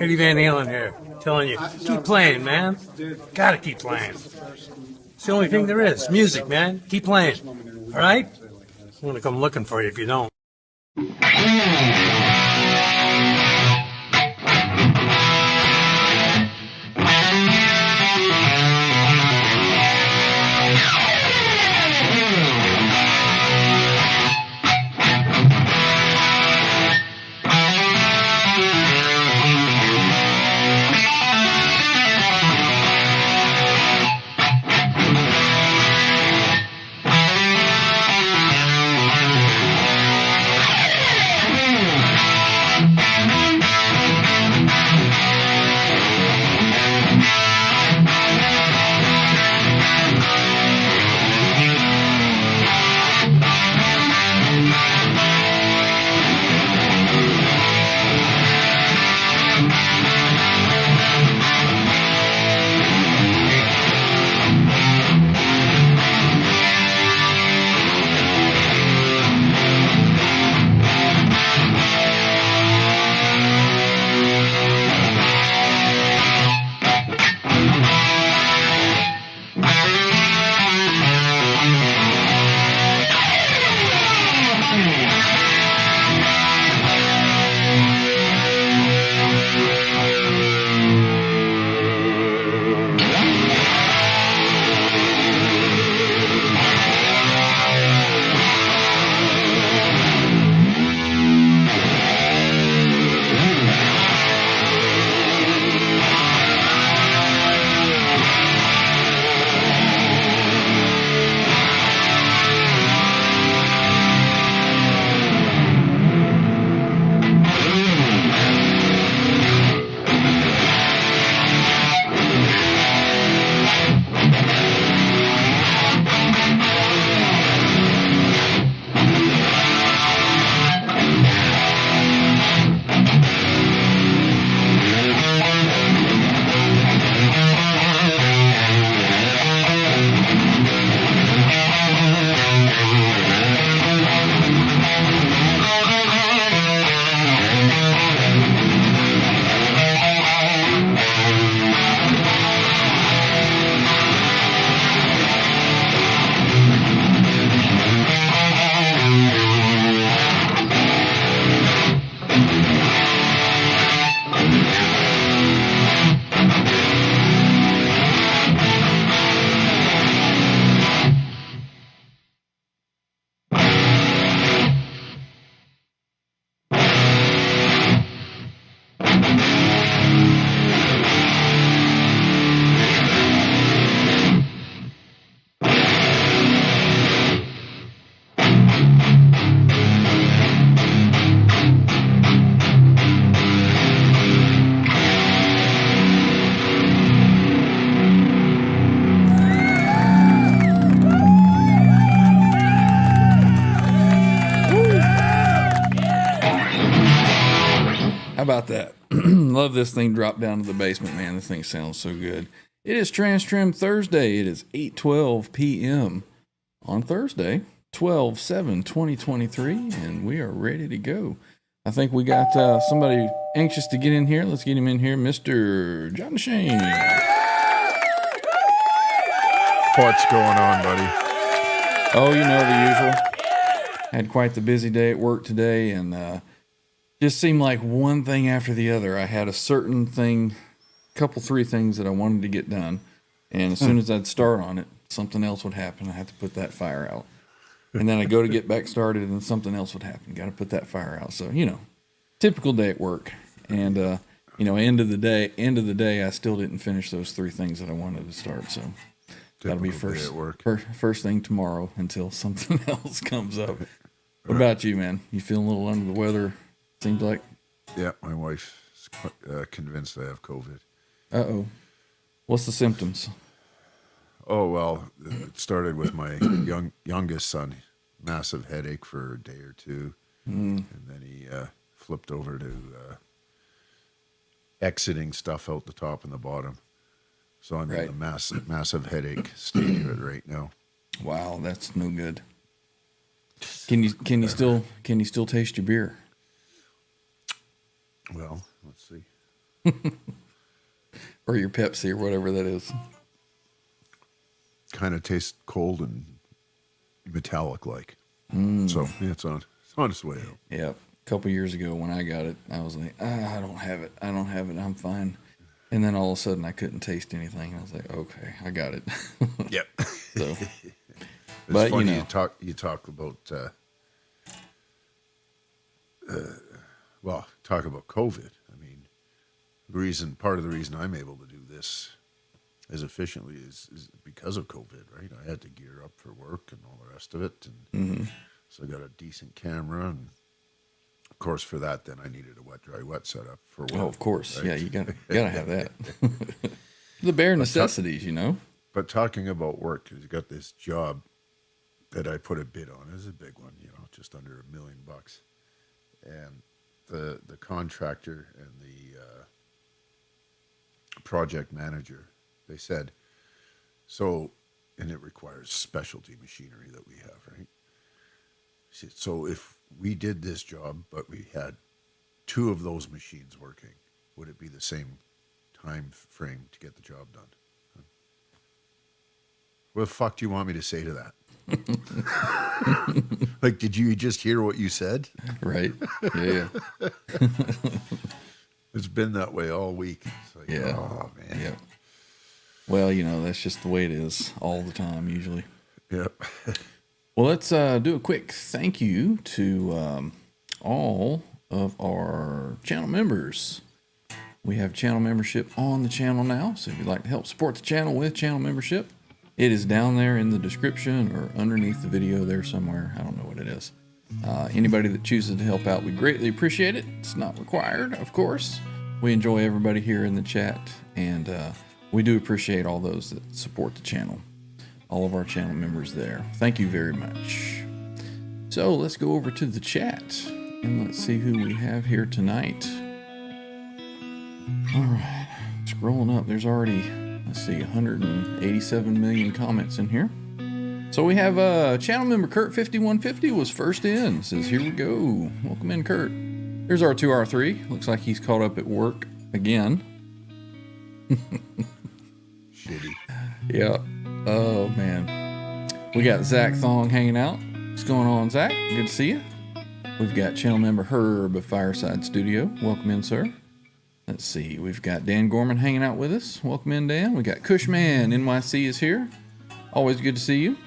Eddie Van Halen here, telling you, keep playing, man. Gotta keep playing. It's the only thing there is. Music, man. Keep playing. All right? I'm gonna come looking for you if you don't. How about that? Love this thing drop down to the basement, man. This thing sounds so good. It is TransTrem Thursday. It is 8:12 p.m. on Thursday, 12/7/2023, and we are ready to go. I think we got somebody anxious to get in here. Let's get him in here, Mr. John Shane. What's going on, buddy? Oh, you know the usual. Had quite the busy day at work today, and just seemed like one thing after the other. I had a certain thing, three things that I wanted to get done, and as soon as I'd start on it, something else would happen. I had to put that fire out. And then I go to get back started, and something else would happen. Got to put that fire out. So, typical day at work. And, end of the day, I still didn't finish those three things that I wanted to start. So that'll be first thing tomorrow until something else comes up. What about you, man? You feeling a little under the weather? Seems like. Yeah, my wife's convinced I have COVID. Uh-oh. What's the symptoms? Oh, well, it started with my youngest son. Massive headache for a day or two. And then he flipped over to exiting stuff out the top and the bottom. So I'm in the massive headache stage of it right now. Wow, that's no good. Can you still taste your beer? Well, let's see. Or your Pepsi or whatever that is. Kind of tastes cold and metallic like. So yeah, it's on its way out. Yeah. A couple years ago when I got it, I was like, I don't have it. I'm fine. And then all of a sudden I couldn't taste anything. I was like, okay, I got it. Yep. So, It's but funny, you know, you talk about talk about COVID. I mean, part of the reason I'm able to do this as efficiently is because of COVID, right? I had to gear up for work and all the rest of it, and so I got a decent camera, and of course for that, then I needed a wet dry wet setup for work. oh, of course, right? yeah, you gotta have that. The bare necessities, you know. But talking about work, you got this job that I put a bid on. It's a big one, just under $1 million. And the contractor and the project manager, they said, and it requires specialty machinery that we have, right? So if we did this job, but we had 2 of those machines working, would it be the same time frame to get the job done? What the fuck do you want me to say to that? Like, did you just hear what you said? Right. Yeah. It's been that way all week. It's like, Yeah. oh, man. Yeah. Well, that's just the way it is all the time, usually. Yep. Well, let's do a quick thank you to all of our channel members. We have channel membership on the channel now, so if you'd like to help support the channel with channel membership, it is down there in the description or underneath the video there somewhere. I don't know what it is. Anybody that chooses to help out, we greatly appreciate it. It's not required, of course. We enjoy everybody here in the chat, and we do appreciate all those that support the channel. All of our channel members there. Thank you very much. So let's go over to the chat, and let's see who we have here tonight. All right, scrolling up, there's already, let's see, 187 million comments in here. So we have channel member Kurt5150 was first in. Says, here we go. Welcome in, Kurt. There's R2R3. Looks like he's caught up at work again. Shitty. Yeah. Oh, man. We got Zach Thong hanging out. What's going on, Zach? Good to see you. We've got channel member Herb of Fireside Studio. Welcome in, sir. Let's see. We've got Dan Gorman hanging out with us. Welcome in, Dan. We got Cushman NYC is here. Always good to see you.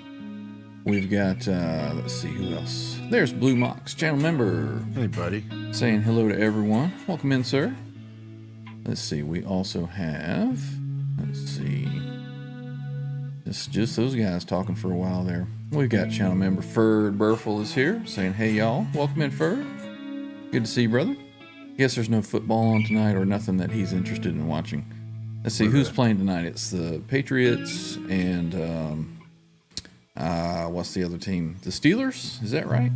We've got, let's see, who else? There's Blue Mox, channel member. Hey, buddy. Saying hello to everyone. Welcome in, sir. Let's see. We also have, let's see. Just those guys talking for a while there. We've got channel member Ferd Burfel is here. Saying, hey, y'all. Welcome in, Ferd. Good to see you, brother. Guess there's no football on tonight or nothing that he's interested in watching. Let's see, who's playing tonight? It's the Patriots and what's the other team? The Steelers? Is that right?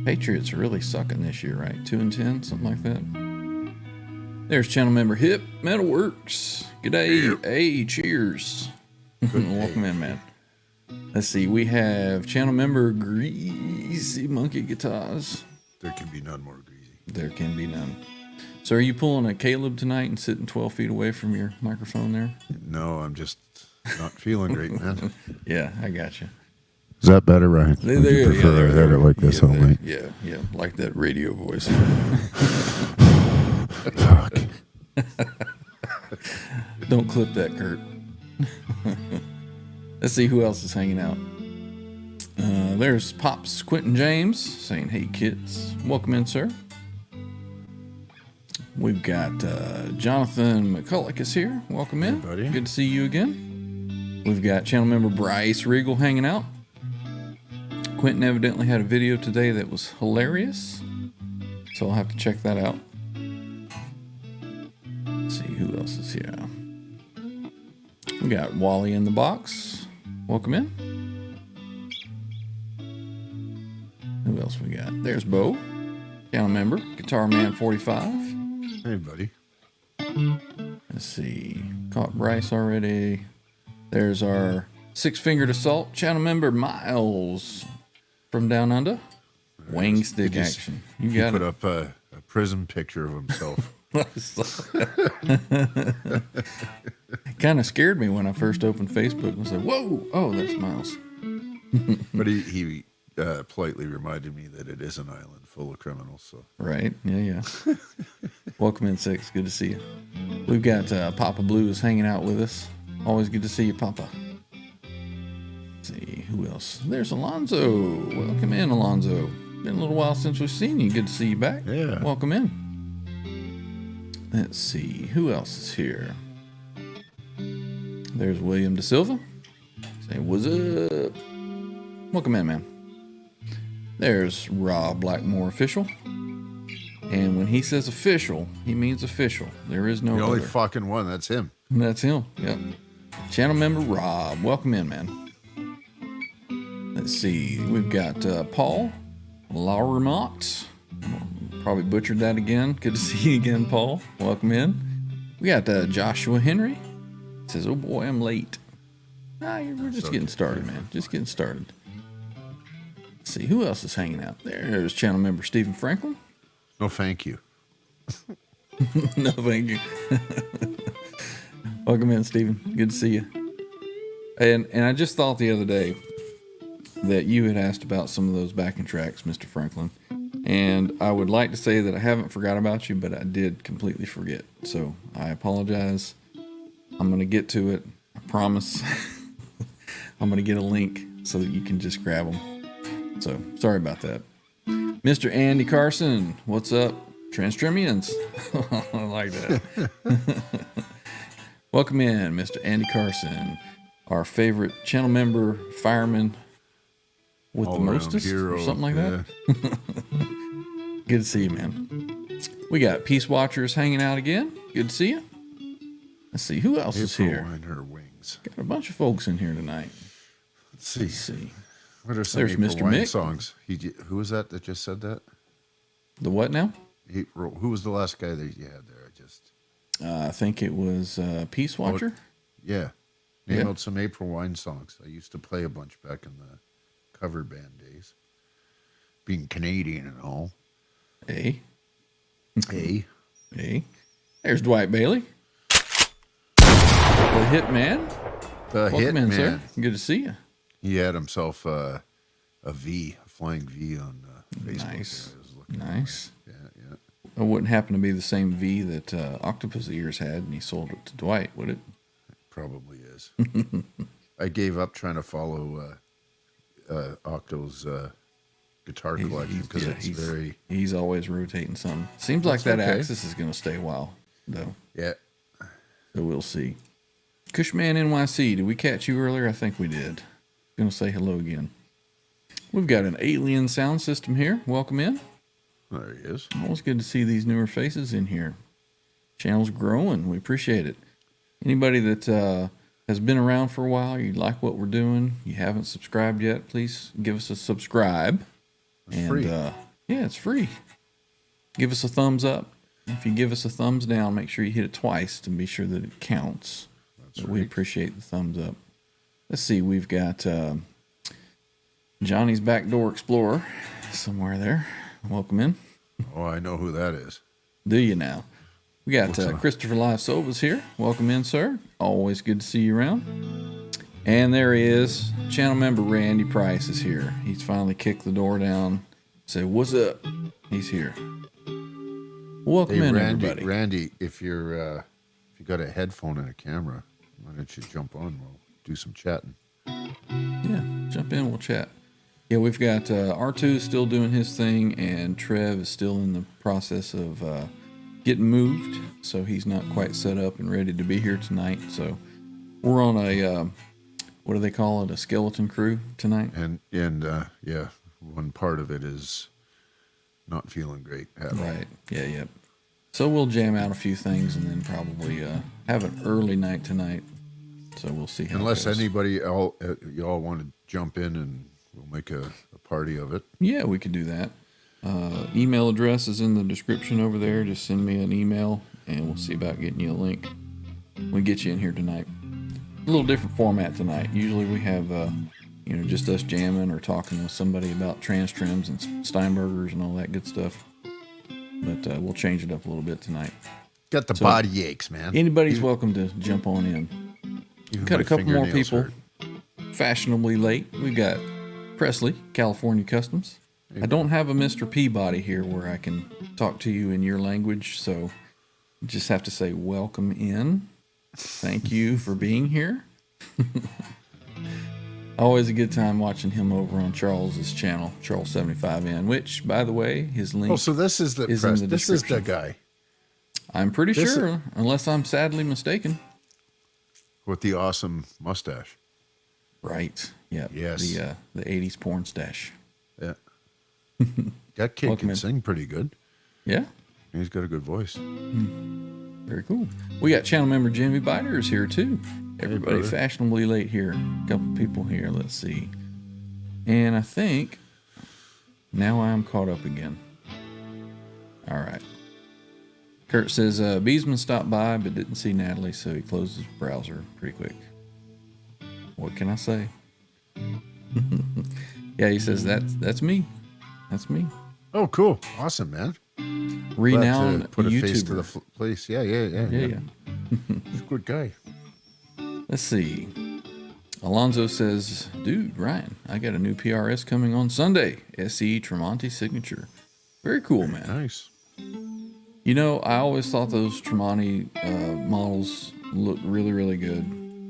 Patriots are really sucking this year, right? 2-10, something like that. There's channel member Hip Metalworks. G'day. Hey, cheers. Welcome in, man. Let's see, we have channel member Greasy Monkey Guitars. There can be none more greasy. There can be none. So are you pulling a Caleb tonight and sitting 12 feet away from your microphone there? No, I'm just not feeling great, man. Yeah, I got you. Is that better, Ryan? Would you prefer I had it like this all night? Yeah, like that radio voice. Fuck. Don't clip that, Kurt. Let's see who else is hanging out. There's Pops Quentin James saying, hey, kids. Welcome in, sir. We've got Jonathan McCulloch is here. Welcome in. Hey, buddy. Good to see you again. We've got channel member Bryce Regal hanging out. Quentin evidently had a video today that was hilarious, so I'll have to check that out. Let's see who else is here. We got Wally in the box. Welcome in. Who else we got? There's Bo, channel member, Guitar Man 45. Hey, buddy. Let's see. Caught Bryce already. There's our Six-Fingered Assault channel member Miles from Down Under. Wing stick action. You got He put it. up a prism picture of himself. It kind of scared me when I first opened Facebook and said, "Whoa, oh, that's Miles." But he politely reminded me that it is an island full of criminals. So Right? Yeah. Welcome in, Six. Good to see you. We've got Papa Blues hanging out with us. Always good to see you, Papa. Let's see who else. There's Alonzo. Welcome in, Alonzo. Been a little while since we've seen you. Good to see you back. Yeah. Welcome in. Let's see who else is here. There's William Da Silva. Say what's up. Welcome in, man. There's Rob Blackmore official. And when he says official, he means official. There is no the only other. fucking one. That's him. That's him. Yep. Channel member Rob. Welcome in, man. Let's see. We've got Paul Lauremont. Probably butchered that again. Good to see you again, Paul. Welcome in. We got Joshua Henry. Says, "Oh boy, I'm late." We're just getting started, man. Just getting started. Let's see who else is hanging out. There's channel member Stephen Franklin. No, thank you. No, thank you. Welcome in, Stephen. Good to see you. And I just thought the other day that you had asked about some of those backing tracks, Mr. Franklin. And I would like to say that I haven't forgot about you, but I did completely forget. So I apologize. I'm going to get to it. I promise. I'm going to get a link so that you can just grab them. So sorry about that. Mr. Andy Carson, what's up? Transtremians. I like that. Welcome in, Mr. Andy Carson, our favorite channel member, fireman with the All-around mostest, hero, or something like yeah. that. Good to see you, man. We got Peace Watchers hanging out again. Good to see you. Let's see, who else is April here? and her wings. Got a bunch of folks in here tonight. Let's see. Let's see. What are some There's April Mr. Wine Mick. songs? Who was that just said that? The what now? Who was the last guy that you had there? I think it was Peace Watcher. Yeah. Name Yeah. out some April Wine songs. I used to play a bunch back in the cover band days. Being Canadian and all. Hey. Hey. Hey. There's Dwight Bailey. The Hitman. The Welcome in, Hitman. sir. Good to see you. He had himself a flying V on Facebook. Nice. I was looking Nice. at it. Yeah. It wouldn't happen to be the same V that Octopus Ears had, and he sold it to Dwight, would it? Probably is. I gave up trying to follow Octo's guitar collection because He's always rotating something. Seems like that okay. Axis is going to stay a while, though. Yeah. So we'll see. Cushman NYC, did we catch you earlier? I think we did. Going to say hello again. We've got an alien sound system here. Welcome in. There he is. Always good to see these newer faces in here. Channel's growing. We appreciate it. Anybody that has been around for a while, you like what we're doing, you haven't subscribed yet, please give us a subscribe. It's free. Yeah, it's free. Give us a thumbs up. If you give us a thumbs down, make sure you hit it twice to be sure that it counts. That's We right. appreciate the thumbs up. Let's see, we've got Johnny's Backdoor Explorer somewhere there. Welcome in. Oh, I know who that is. Do you now? We got What's up? Christopher Live Silva's here. Welcome in, sir. Always good to see you around. And there he is. Channel member Randy Price is here. He's finally kicked the door down. Said, "What's up?" He's here. Welcome in, everybody. Randy, if you got a headphone and a camera, why don't you jump on? We'll do some chatting. Yeah, jump in. We'll chat. Yeah, we've got R2 still doing his thing, and Trev is still in the process of getting moved, so he's not quite set up and ready to be here tonight. So we're on a what do they call it? A skeleton crew tonight. And yeah, one part of it is not feeling great at all. Right. Yeah. So we'll jam out a few things and then probably have an early night tonight. So we'll see how Unless it goes. anybody y'all want to jump in and we'll make a party of it. Yeah, we could do that. Email address is in the description over there. Just send me an email and we'll see about getting you a link. We'll get you in here tonight. A little different format tonight. Usually we have, just us jamming or talking with somebody about TransTrems and Steinbergers and all that good stuff. But we'll change it up a little bit tonight. Got the body aches, man. Anybody's welcome to jump on in. Even Got my a couple more fingernails people. hurt. Fashionably late. We got Presley, California Customs. I don't have a Mr. Peabody here where I can talk to you in your language, so just have to say welcome in. Thank you for being here. Always a good time watching him over on Charles's channel, Charles75N, which, by the way, his link. Oh, so this is the is in press. the This is the description. guy I'm pretty this sure, unless I'm sadly mistaken. with the awesome mustache. Right. Yeah. Yes. The 80s porn stash. Yeah. That kid Welcome can in. sing pretty good. Yeah. He's got a good voice. Very cool. We got channel member Jimmy Biters here too. Everybody brother. fashionably late here. A couple people here. Let's see. And I think now I'm caught up again. All right. Kurt says Beesman stopped by but didn't see Natalie, so he closed his browser pretty quick. What can I say? Yeah, he says that's me. That's me. Oh, cool. Awesome, man. Renowned Glad to put a YouTuber. face to the place. Yeah. yeah. He's a good guy. Let's see. Alonzo says, dude, Ryan, I got a new PRS coming on Sunday. SE Tremonti signature. Very cool, man. Nice. You know, I always thought those Tremonti models looked really, really good.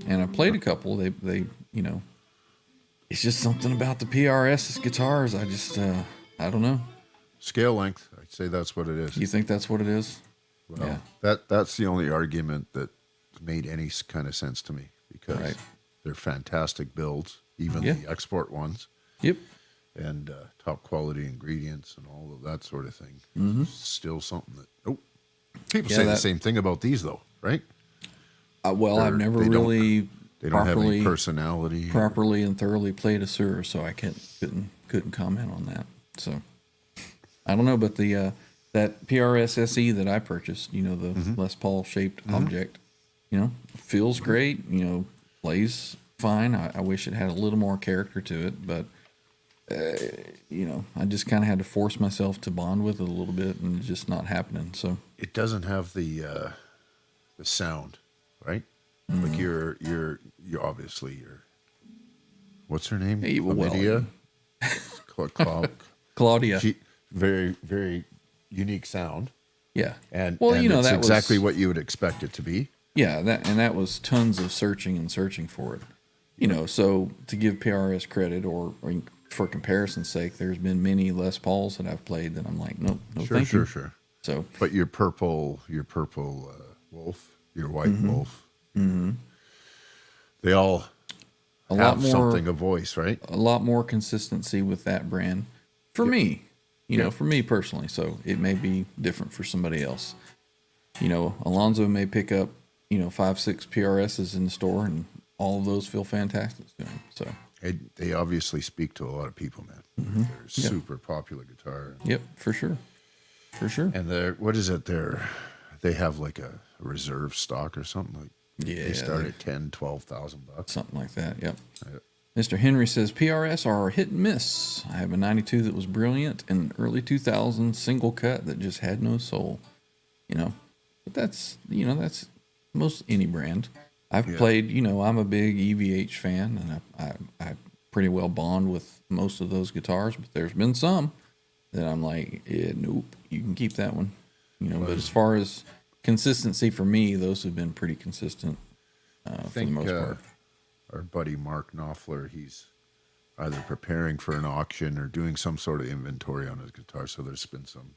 And I played a couple. They, you know, it's just something about the PRS guitars. I just, I don't know. Scale length. I'd say that's what it is. You think that's what it is? Well, Yeah. that's the only argument that made any kind of sense to me because Right. they're fantastic builds, even Yeah. the export ones, Yep. and top quality ingredients and all of that sort of thing. Still something that people Yeah, say the that- same thing about these though, right? Well, I've never they don't- really They don't have any properly personality. properly and thoroughly played a Sur, so I couldn't comment on that. So I don't know, but the that PRS SE that I purchased, you know, the Les Paul shaped object, you know, feels great. You know, plays fine. I wish it had a little more character to it, but you know, I just kind of had to force myself to bond with it a little bit, and it's just not happening. So It doesn't have the sound, right? Like you're obviously you're what's her name? Hey, well, Chlamydia? Claudia, Very, very unique sound. yeah, And, well, and you know, it's that exactly was, what you would expect it to be. yeah, that was tons of searching for it. You know, so to give PRS credit or for comparison's sake, there's been many Les Pauls that I've played that I'm like, nope, no, thank you. Sure. So But your purple wolf, your white wolf, they all a lot have more something, a voice, right? a lot more consistency with that brand for me. You know, for me personally. So it may be different for somebody else. You know, Alonzo may pick up, you know, 5-6 PRSs in the store, and all of those feel fantastic to him. So They obviously speak to a lot of people, man. They're super popular guitar. yep, for sure. And they're, what is it? They have like a reserve stock or something like. Yeah, They start at $10,000-$12,000. something like that. Yep. Yep. Mr. Henry says PRS are hit and miss. I have a 92 that was brilliant and early 2000s single cut that just had no soul. You know, but that's, you know, that's most any brand. I've played, you know, I'm a big EVH fan, and I pretty well bond with most of those guitars, but there's been some that I'm like, nope, you can keep that one. You know, but as far as consistency for me, those have been pretty consistent for the most part. Our buddy Mark Knopfler, he's either preparing for an auction or doing some sort of inventory on his guitar. So there's been some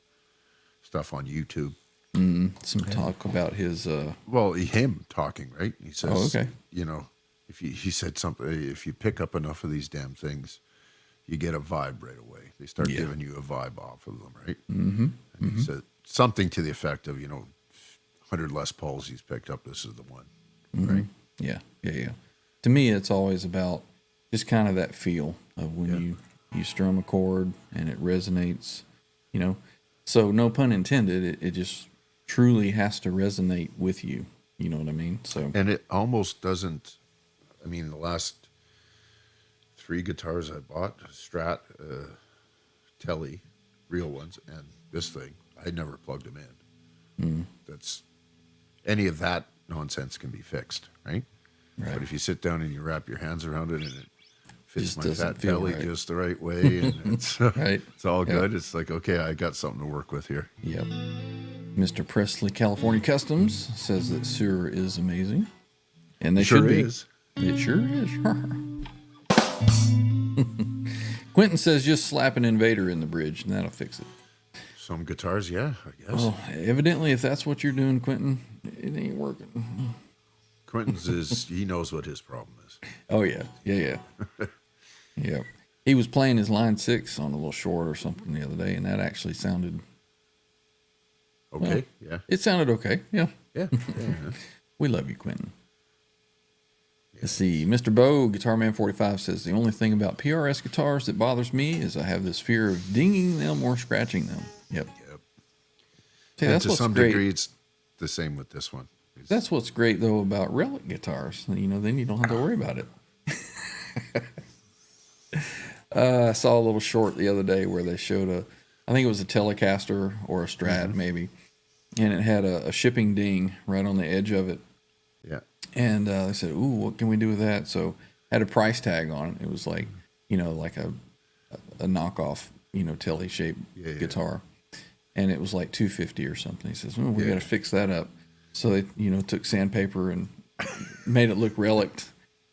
stuff on YouTube. Some talk about his. Well, him talking, right? He says, Oh, okay. You know, he said something, if you pick up enough of these damn things, you get a vibe right away. They start giving you a vibe off of them, right? Mm-hmm. And he said something to the effect of, you know, 100 Les Pauls he's picked up, this is the one, right? Yeah. To me, it's always about just kind of that feel of when you strum a chord and it resonates, you know. So no pun intended, it just truly has to resonate with you. You know what I mean? So And it almost doesn't, I mean, the last 3 guitars I bought, Strat, Telly, real ones, and this thing, I never plugged them in. That's any of that nonsense can be fixed, right? Right. But if you sit down and you wrap your hands around it and it fits Just my doesn't fat feel belly right. just the right way, and it's Right. it's all Yep. good. It's like, okay, I got something to work with here. Yep. Mr. Presley, California Customs says that sewer is amazing. And they Sure should be. is. It sure is. Quentin says just slap an invader in the bridge and that'll fix it. Some guitars, yeah, I guess. Well, evidently, if that's what you're doing, Quentin, it ain't working. Quentin's is, he knows what his problem is. Oh, yeah. Yeah. Yeah. He was playing his line 6 on a little short or something the other day, and that actually sounded, Okay, yeah. it sounded okay. Yeah. Yeah. We love you, Quentin. Let's see. Mr. Bo, Guitar Man 45 says, the only thing about PRS guitars that bothers me is I have this fear of dinging them or scratching them. Yep. See, And that's to what's some great. degree, it's the same with this one. That's what's great, though, about relic guitars. You know, then you don't have to worry about it. I saw a little short the other day where they showed I think it was a Telecaster or a Strat, maybe, and it had a shipping ding right on the edge of it. Yeah. And they said, ooh, what can we do with that? So had a price tag on it. It was like, you know, like a knockoff, you know, Tele-shaped guitar. And it was like $250 or something. He says, oh, we got to fix that up. So they, you know, took sandpaper and made it look relic.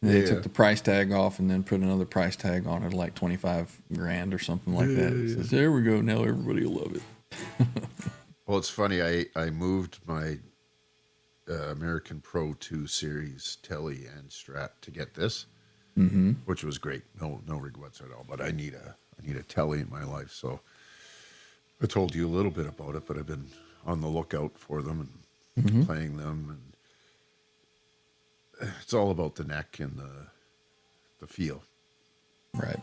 And they took the price tag off and then put another price tag on it, like $25,000 or something like that. He says, there we go. Now everybody will love it. Well, it's funny. I moved my American Pro 2 Series Tele and Strat to get this, which was great. No regrets at all. But I need a Tele in my life, so I told you a little bit about it. But I've been on the lookout for them and playing them, and it's all about the neck and the feel. Right.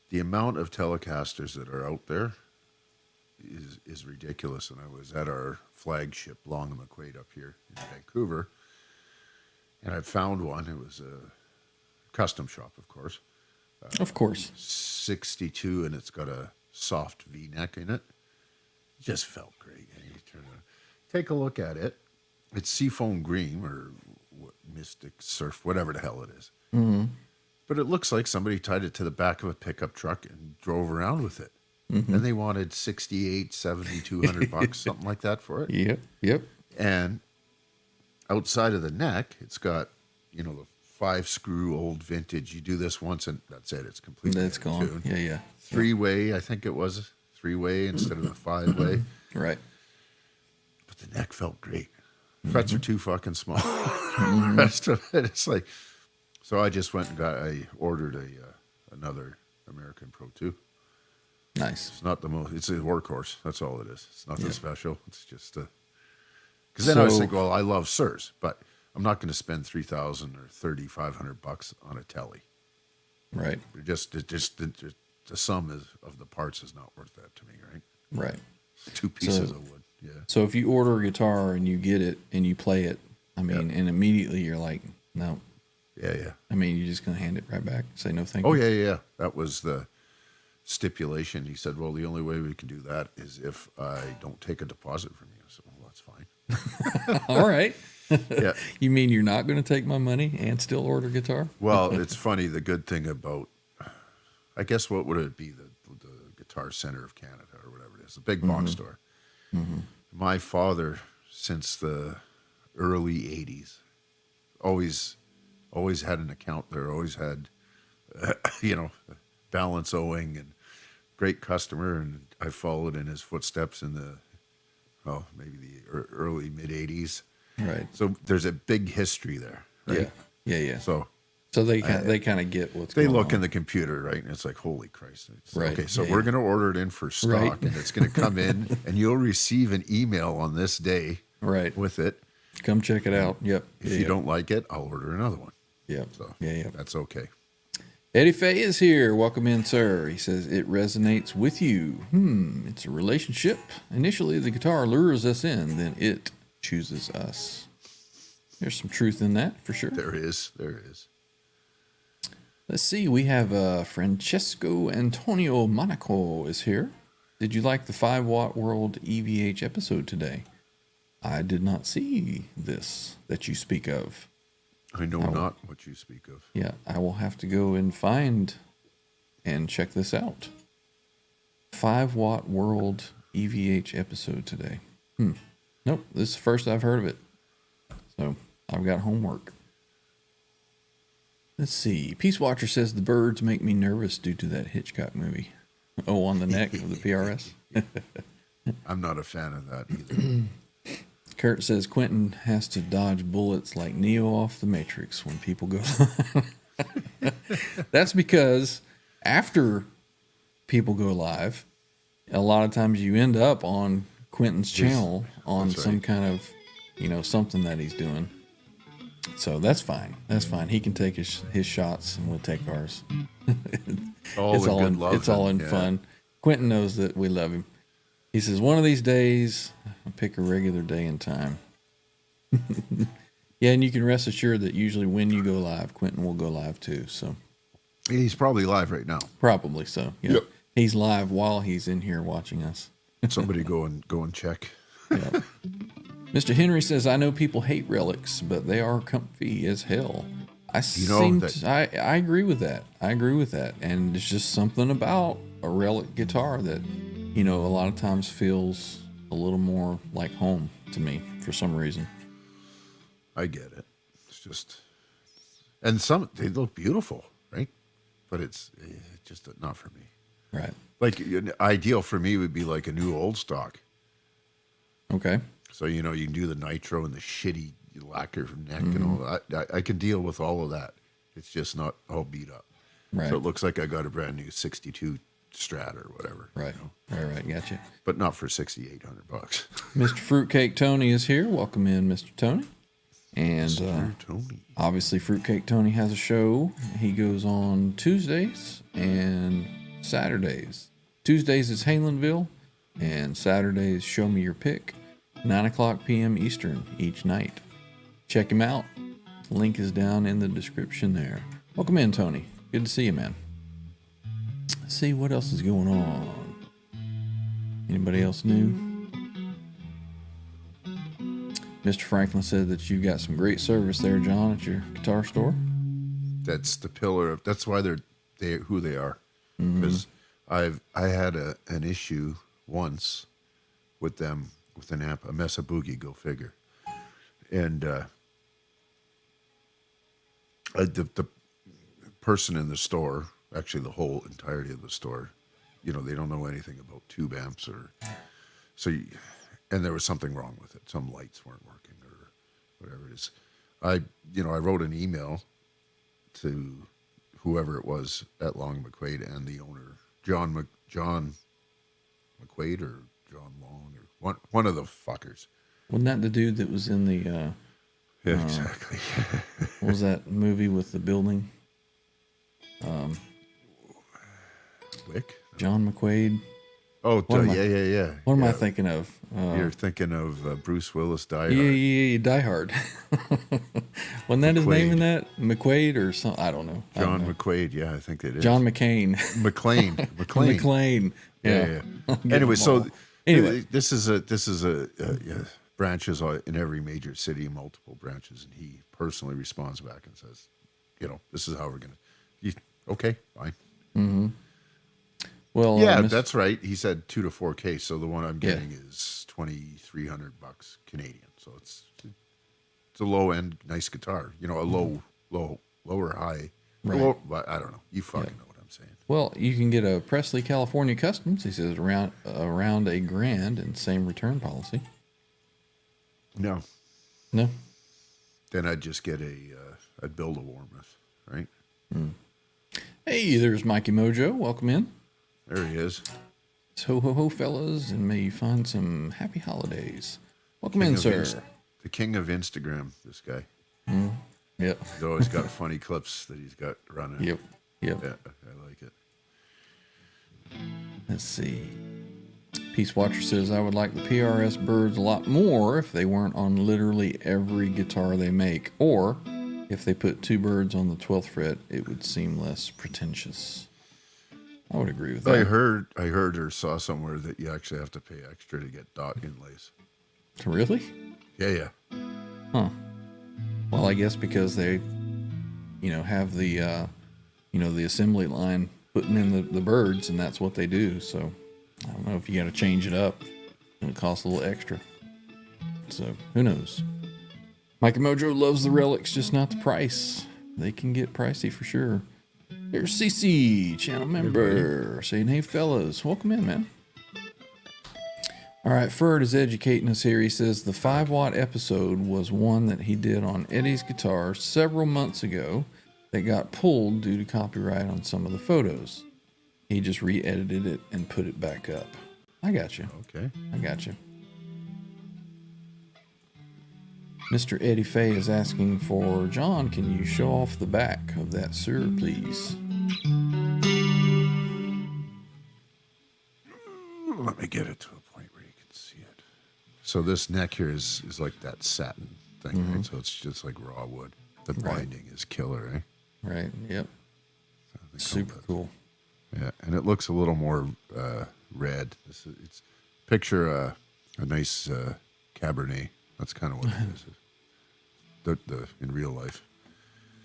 The amount of Telecasters that are out there is ridiculous. And I was at our flagship Long and McQuaid up here in Vancouver, and I found one. It was a custom shop, of course. Of course. 62, and it's got a soft V-neck in it. It just felt great. And you take a look at it. It's seafoam green or Mystic Surf, whatever the hell it is. But it looks like somebody tied it to the back of a pickup truck and drove around with it. And they wanted $68, $70, $200, something like that for it. Yep. And outside of the neck, it's got, you know, the 5-screw old vintage. You do this once and that's it. It's completely That's gone. tuned. Yeah. 3-way, I think it was 3-way instead of the 5-way. Right. But the neck felt great. Frets are too fucking small. The rest of it, it's like. So I just went and I ordered another American Pro 2. Nice. It's not the most. It's a workhorse. That's all it is. It's nothing special. It's just because then I was thinking, well, I love Sirs, but I'm not going to spend $3,000 or $3,500 on a Tele. Right. The sum of the parts is not worth that to me, right? Right. 2 pieces of wood. Yeah. So if you order a guitar and you get it and you play it, I mean, and immediately you're like, no. Yeah. I mean, you're just going to hand it right back, say no thank Oh, you. yeah. That was the stipulation. He said, well, the only way we can do that is if I don't take a deposit from you. So, well, that's fine. All right. Yeah. You mean you're not going to take my money and still order guitar? Well, it's funny. The good thing about, I guess, what would it be? The Guitar Center of Canada or whatever it is, the big box store. My father, since the early 80s, always had an account there, always had, balance owing, and great customer. And I followed in his footsteps in maybe the early mid 80s. Right. So there's a big history there. Right? Yeah. So they kind of get what's they going look on. in the computer, right? And it's like, holy Christ. Right. Okay, so Yeah, we're yeah. going to order it in for stock, Right. and it's going to come in, and you'll receive an email on this day Right. with it. Come check it out. Yep. If you don't like it, I'll order another one. Yep. So Yeah. that's okay. Eddie Fay is here. Welcome in, sir. He says, it resonates with you. It's a relationship. Initially, the guitar lures us in, then it chooses us. There's some truth in that, for sure. There is. Let's see. We have Francesco Antonio Monaco is here. Did you like the 5-Watt World EVH episode today? I did not see this that you speak of. I know not what you speak of. Yeah, I will have to go and find and check this out. 5-watt world EVH episode today. Nope, this is the first I've heard of it. So I've got homework. Let's see. Peace Watcher says the birds make me nervous due to that Hitchcock movie. Oh, on the neck of the PRS. I'm not a fan of that either. Kurt says Quentin has to dodge bullets like Neo off the Matrix when people go. That's because after people go live, a lot of times you end up on Quentin's channel on some kind of, something that he's doing. So that's fine. That's fine. He can take his shots and we'll take ours. It's all in fun. Quentin knows that we love him. He says, one of these days, I'll pick a regular day and time. Yeah, and you can rest assured that usually when you go live, Quentin will go live too. So He's probably live right now. probably so. Yeah. Yep. He's live while he's in here watching us. Somebody go and check. Yeah. Mr. Henry says, I know people hate relics, but they are comfy as hell. I agree with that. I agree with that. And it's just something about a relic guitar that, a lot of times feels a little more like home to me for some reason. I get it. It's just, and they look beautiful, right? But it's just not for me. Right. Like ideal for me would be like a new old stock. Okay. So, you can do the nitro and the shitty lacquer neck and all that. I can deal with all of that. It's just not all beat up. Right. So it looks like I got a brand new 62 Strat or whatever. Right. Right. Gotcha. But not for $6,800. Mr. Fruitcake Tony is here. Welcome in, Mr. Tony. And Tony. obviously, Fruitcake Tony has a show. He goes on Tuesdays and Saturdays. Tuesdays is Halenville, and Saturdays Show Me Your Pick. 9:00 p.m. Eastern each night. Check him out. Link is down in the description there. Welcome in, Tony. Good to see you, man. Let's see what else is going on. Anybody else new? Mr. Franklin said that you got some great service there, John, at your guitar store. That's the pillar of. That's why they're who they are. Because I had an issue once with them with an amp, a Mesa Boogie, go figure, and the person in the store, actually the whole entirety of the store, they don't know anything about tube amps and there was something wrong with it. Some lights weren't working or whatever it is. I wrote an email to whoever it was at Long McQuaid and the owner, John McQuaid or John Long or one of the fuckers. Wasn't that the dude that was in the Yeah, exactly. what was that movie with the building? Wick? John McQuaid. Oh, What yeah. What am I thinking of? You're thinking of Bruce Willis, Die Hard. Yeah, Die Hard. Wasn't that his name in that? McQuaid or something? I don't know. John McQuaid, yeah, I think it is. John McCain. McLean. McLean. Yeah. Anyway, this is a branches in every major city, multiple branches, and he personally responds back and says, this is how we're gonna. Okay, fine. Mm-hmm. Well, yeah, that's right. He said 2 to 4K, so the one I'm getting is $2,300 Canadian. So it's a low end, nice guitar. A lower high. Right. I don't know. You fucking know what I'm saying. Well, you can get a Presley California Customs. He says around $1,000 and same return policy. No. No. Then I'd just get I'd build a Warmoth, right? Hey, there's Mikey Mojo. Welcome in. There he is. So ho ho, fellas, and may you find some happy holidays. Welcome in, sir. The king of Instagram, this guy. Yep. He's always got funny clips that he's got running. Yep. Yeah, I like it. Let's see. Peace Watcher says, I would like the PRS birds a lot more if they weren't on literally every guitar they make, or if they put 2 birds on the 12th fret, it would seem less pretentious. I would agree with that. I heard or saw somewhere that you actually have to pay extra to get dot inlays. Really? Yeah. Huh. Well, I guess because they, have the, the assembly line putting in the birds, and that's what they do. So I don't know if you got to change it up, and it costs a little extra. So who knows? Mike and Mojo loves the relics, just not the price. They can get pricey for sure. There's CC, channel member, saying, hey fellas, welcome in, man. All right, Ferd is educating us here. He says the 5-watt episode was one that he did on Eddie's guitar several months ago that got pulled due to copyright on some of the photos. He just re-edited it and put it back up. I got you. Okay. I got you. Mr. Eddie Fay is asking for, John, can you show off the back of that sir, please? Let me get it to a point where you can see it. So this neck here is like that satin thing, right? So it's just like raw wood. The binding is killer, eh? Right, yep. Super cool. Yeah, and it looks a little more red. It's picture a nice Cabernet. That's kind of what it is. The in real life.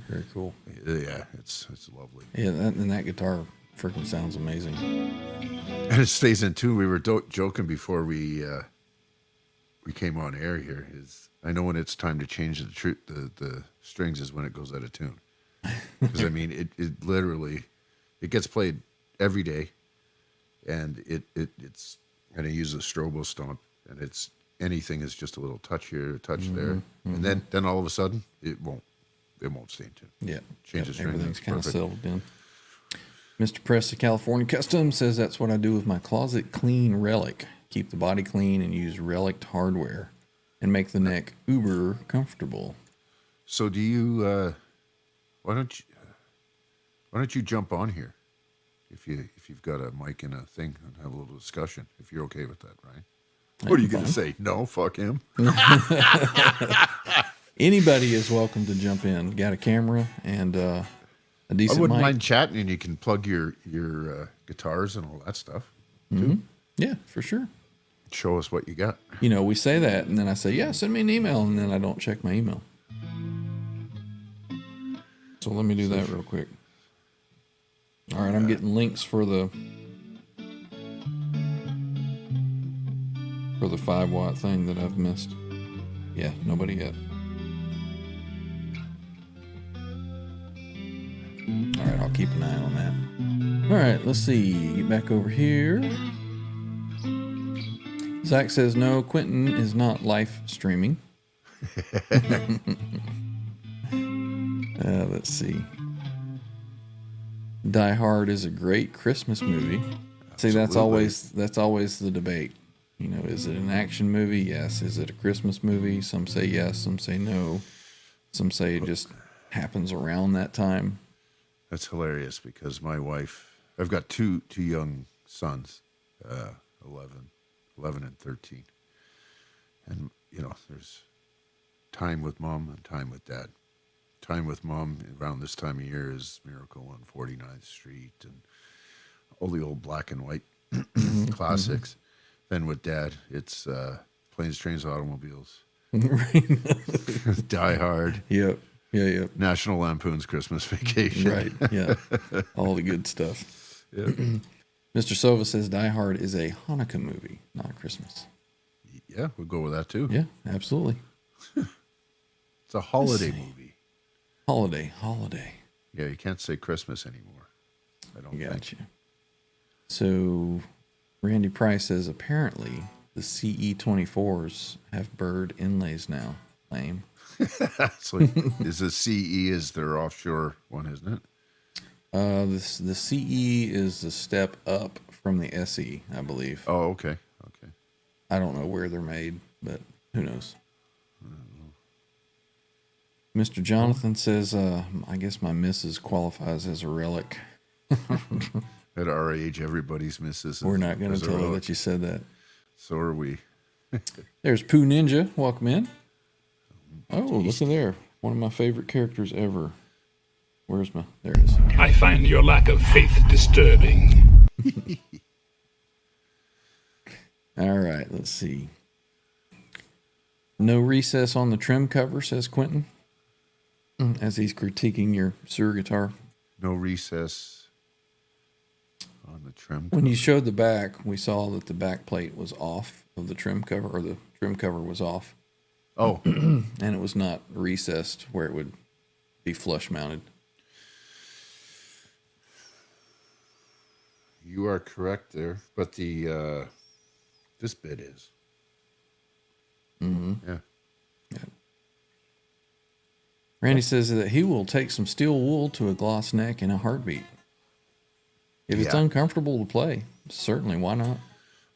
Very cool. Yeah, it's lovely. Yeah, that guitar freaking sounds amazing. And it stays in tune. We were joking before we came on air here. I know when it's time to change the strings is when it goes out of tune. Because I mean, it literally gets played every day, and it's and I use a strobo stomp, and it's anything is just a little touch here, a touch there, and then all of a sudden it won't stay in tune. Yeah, change the string. Everything's kind of settled in. Mr. Press of California Custom says that's what I do with my closet clean relic. Keep the body clean and use relic hardware, and make the neck uber comfortable. So do you? Why don't you jump on here, if you've got a mic and a thing, and have a little discussion, if you're okay with that, right? What are you going to say? No, fuck him. Anybody is welcome to jump in. Got a camera and a decent I wouldn't mic. mind chatting, and you can plug your guitars and all that stuff too. Yeah, for sure. Show us what you got. We say that, and then I say, yeah, send me an email, and then I don't check my email. So let me do that real quick. All right, I'm getting links for the 5-watt thing that I've missed. Yeah, nobody yet. All right, I'll keep an eye on that. All right, let's see. Get back over here. Zach says, no, Quentin is not live streaming. Let's see. Die Hard is a great Christmas movie. See, that's always the debate. Is it an action movie? Yes. Is it a Christmas movie? Some say yes, some say no. Some say it just happens around that time. That's hilarious because my wife, I've got two young sons, 11 and 13. And, there's time with mom and time with dad. Time with mom around this time of year is Miracle on 49th Street and all the old black and white classics. Then with dad, it's Planes, Trains, Automobiles. Die Hard. Yep. Yeah. National Lampoon's Christmas Vacation. Right. Yeah. All the good stuff. Yeah. Mr. Sova says Die Hard is a Hanukkah movie, not a Christmas. Yeah, we'll go with that too. Yeah, absolutely. It's a holiday movie. Holiday. Yeah, you can't say Christmas anymore. I don't think. Gotcha. So, Randy Price says apparently the CE24s have bird inlays now. Lame. So is the CE is their offshore one, isn't it? The CE is the step up from the SE, I believe. Oh, okay. I don't know where they're made, but who knows? Mr. Jonathan says, I guess my missus qualifies as a relic. At our age, everybody's misses. We're not going to tell her that you said that. So are we. There's Pooh Ninja. Welcome in. Oh, look at there. One of my favorite characters ever. There it is. I find your lack of faith disturbing. All right, let's see. No recess on the trim cover, says Quentin, as he's critiquing your Suhr guitar. No recess on the trim. When you showed the back, we saw that the back plate was off of the trim cover, or the trim cover was off. Oh, And it was not recessed where it would be flush mounted. you are correct there, but the this bit is. Mm-hmm. Yeah. Randy says that he will take some steel wool to a gloss neck in a heartbeat. If it's Yeah. uncomfortable to play, certainly, why not?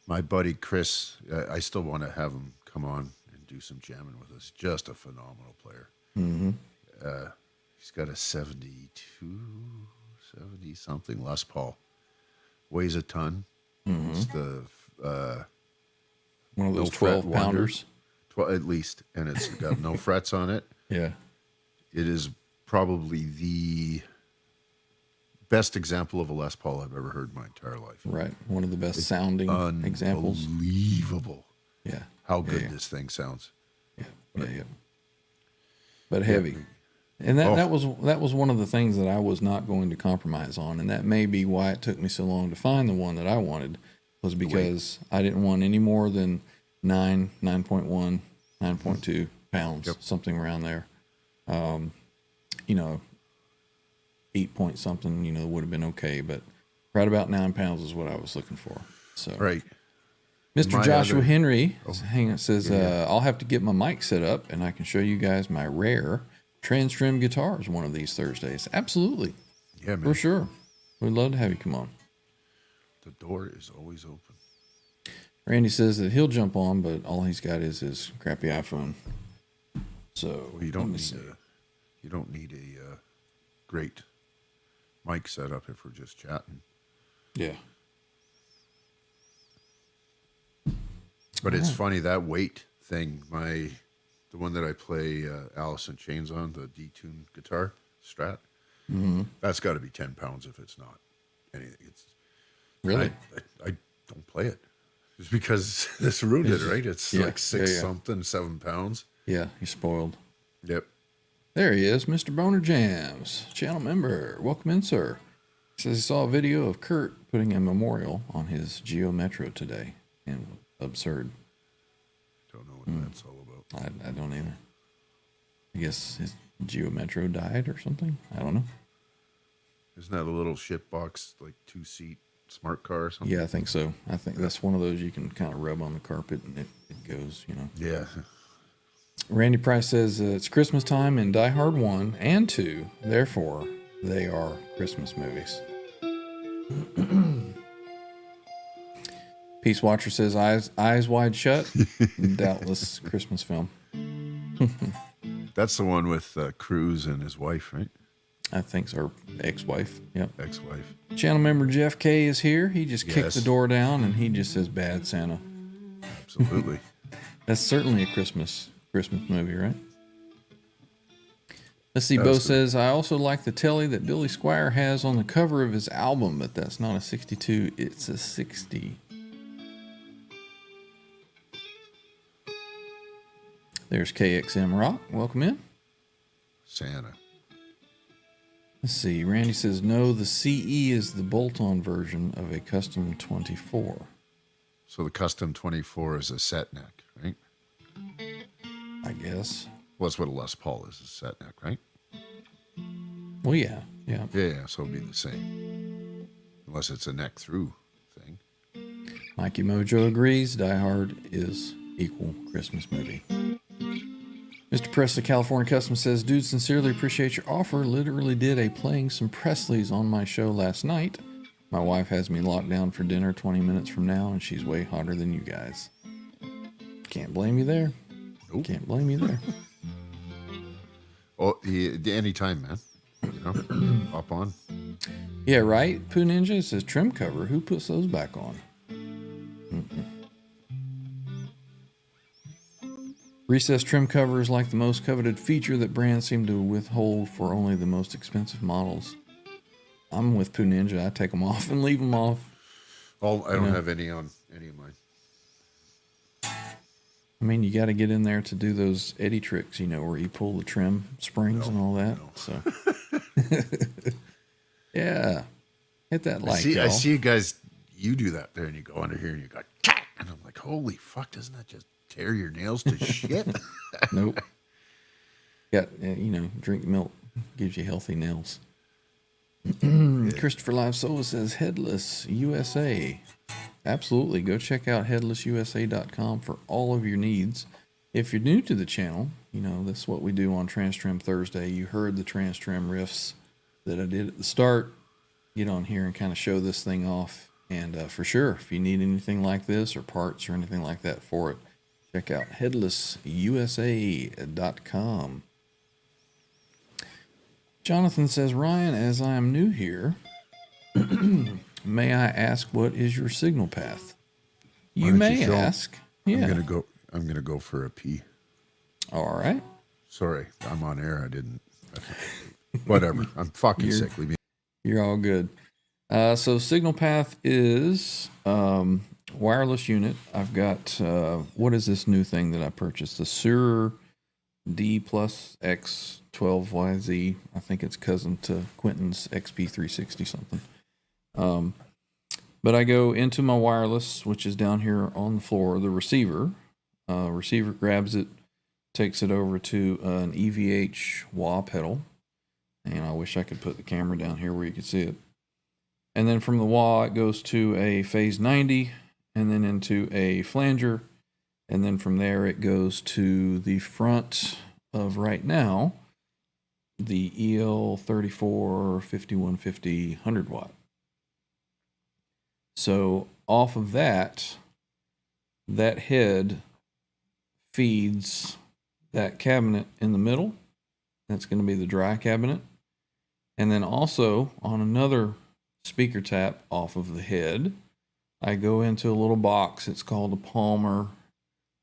My buddy Chris, I still want to have him come on and do some jamming with us. Just a phenomenal player. Mm-hmm. He's got a 72, 70 something Les Paul. Weighs a ton. Mm-hmm. It's the One of those no fret 12 pounders. 12 at least, and it's got no frets on it. Yeah. It is probably the best example of a Les Paul I've ever heard in my entire life. Right. One of the best sounding examples. Unbelievable Yeah. how good yeah. this thing sounds. Yeah. Yeah. But heavy. And that was one of the things that I was not going to compromise on, and that may be why it took me so long to find the one that I wanted, was because I didn't want any more than 9.1, 9.2 pounds, something around there. 8 point something, would have been okay, but right about 9 pounds is what I was looking for. So Right. Mr. My Joshua other- Henry says, I'll have to get my mic set up and I can show you guys my rare TransTrem guitars one of these Thursdays. Absolutely. Yeah, man. For sure. We'd love to have you come on. The door is always open. Randy says that he'll jump on, but all he's got is his crappy iPhone. So Well, you don't need a great mic setup if we're just chatting. Yeah. But it's funny, that weight thing, the one that I play Allison Chains on, the D-Tune guitar Strat, that's got to be 10 pounds if it's not anything. It's Really? I don't play it just because this ruined it, right? It's Yeah, like six yeah. something, 7 pounds. Yeah, he's spoiled. Yep. There he is, Mr. Boner Jams, channel member. Welcome in, sir. He says he saw a video of Kurt putting a memorial on his Geo Metro today. And absurd. Don't know what that's all about. I don't either. I guess his Geo Metro died or something. I don't know. Isn't that a little shit box, like 2-seat smart car or something? Yeah, I think so. I think that's one of those you can kind of rub on the carpet and it goes, Yeah. Randy Price says it's Christmas time in Die Hard 1 and 2. Therefore, they are Christmas movies. Peace Watcher says eyes wide shut. Doubtless Christmas film. That's the one with Cruz and his wife, right? I think so. Or ex-wife. Yep. Ex-wife. Channel member Jeff K is here. He just kicked Yes. the door down and he just says bad Santa. Absolutely. That's certainly a Christmas movie, right? Let's see. Bo Absolutely. says, I also like the telly that Billy Squire has on the cover of his album, but that's not a 62. It's a 60. There's KXM Rock. Welcome in. Santa. Let's see. Randy says, no, the CE is the bolt-on version of a custom 24. So the custom 24 is a set neck, right? I guess. Well, that's what a Les Paul is, a set neck, right? Well, yeah. Yeah. Yeah, so it'd be the same. Unless it's a neck through thing. Mikey Mojo agrees. Die Hard is equal Christmas movie. Mr. Presley, California Custom says, dude, sincerely appreciate your offer. Literally did a playing some Presleys on my show last night. My wife has me locked down for dinner 20 minutes from now, and she's way hotter than you guys. Can't blame you there. Nope. Can't blame you there. Oh, anytime, man. Hop on. Yeah, right? Pooh Ninja says trim cover. Who puts those back on? Recessed trim cover is like the most coveted feature that brands seem to withhold for only the most expensive models. I'm with Pooh Ninja. I take them off and leave them off. I don't have any on any of mine. I mean, you got to get in there to do those eddy tricks, you know, where you pull the trim springs and all that. So, yeah, hit that like, I y'all. see you guys. You do that there, and you go under here, and you go, "Cat!" And I'm like, holy fuck! Doesn't that just tear your nails to shit? Nope. Got, you know, drink milk gives you healthy nails. Christopher Live Soul says Headless USA. Absolutely. Go check out headlessusa.com for all of your needs. If you're new to the channel, you know, that's what we do on TransTrem Thursday. You heard the TransTrem riffs that I did at the start. Get on here and kind of show this thing off. And for sure, if you need anything like this or parts or anything like that for it, check out headlessusa.com. Jonathan says, Ryan, as I am new here, may I ask what is your signal path? You may ask. Yeah. I'm gonna go for a pee. All right. Sorry, I'm on air. I didn't. Whatever. I'm fucking sick. Leave me. You're all good. So signal path is wireless unit. I've got what is this new thing that I purchased? The Sur D plus X12YZ. I think it's cousin to Quentin's XP360 something. But I go into my wireless, which is down here on the floor, the receiver. Receiver grabs it, takes it over to an EVH wah pedal. And I wish I could put the camera down here where you could see it. And then from the wah, it goes to a phase 90, and then into a flanger. And then from there, it goes to the front of right now, the EL34 5150 100 watt. So off of that head feeds that cabinet in the middle. That's going to be the dry cabinet. And then also on another speaker tap off of the head, I go into a little box. It's called a Palmer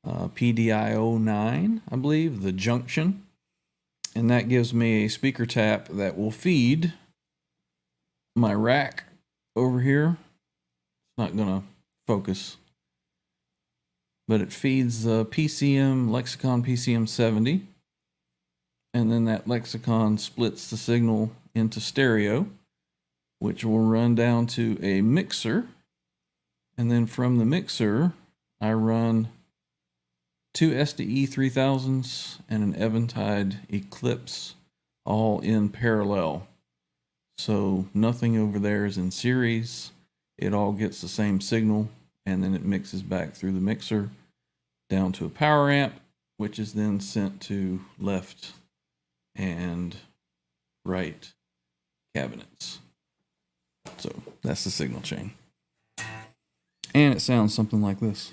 PDI-09, I believe, the junction. And that gives me a speaker tap that will feed my rack over here. It's not going to focus, but it feeds the Lexicon PCM 70. And then that Lexicon splits the signal into stereo, which will run down to a mixer. And then from the mixer, I run two SDE 3000s and an Eventide Eclipse all in parallel. So nothing over there is in series. It all gets the same signal, and then it mixes back through the mixer down to a power amp, which is then sent to left and right cabinets. So that's the signal chain. And it sounds something like this.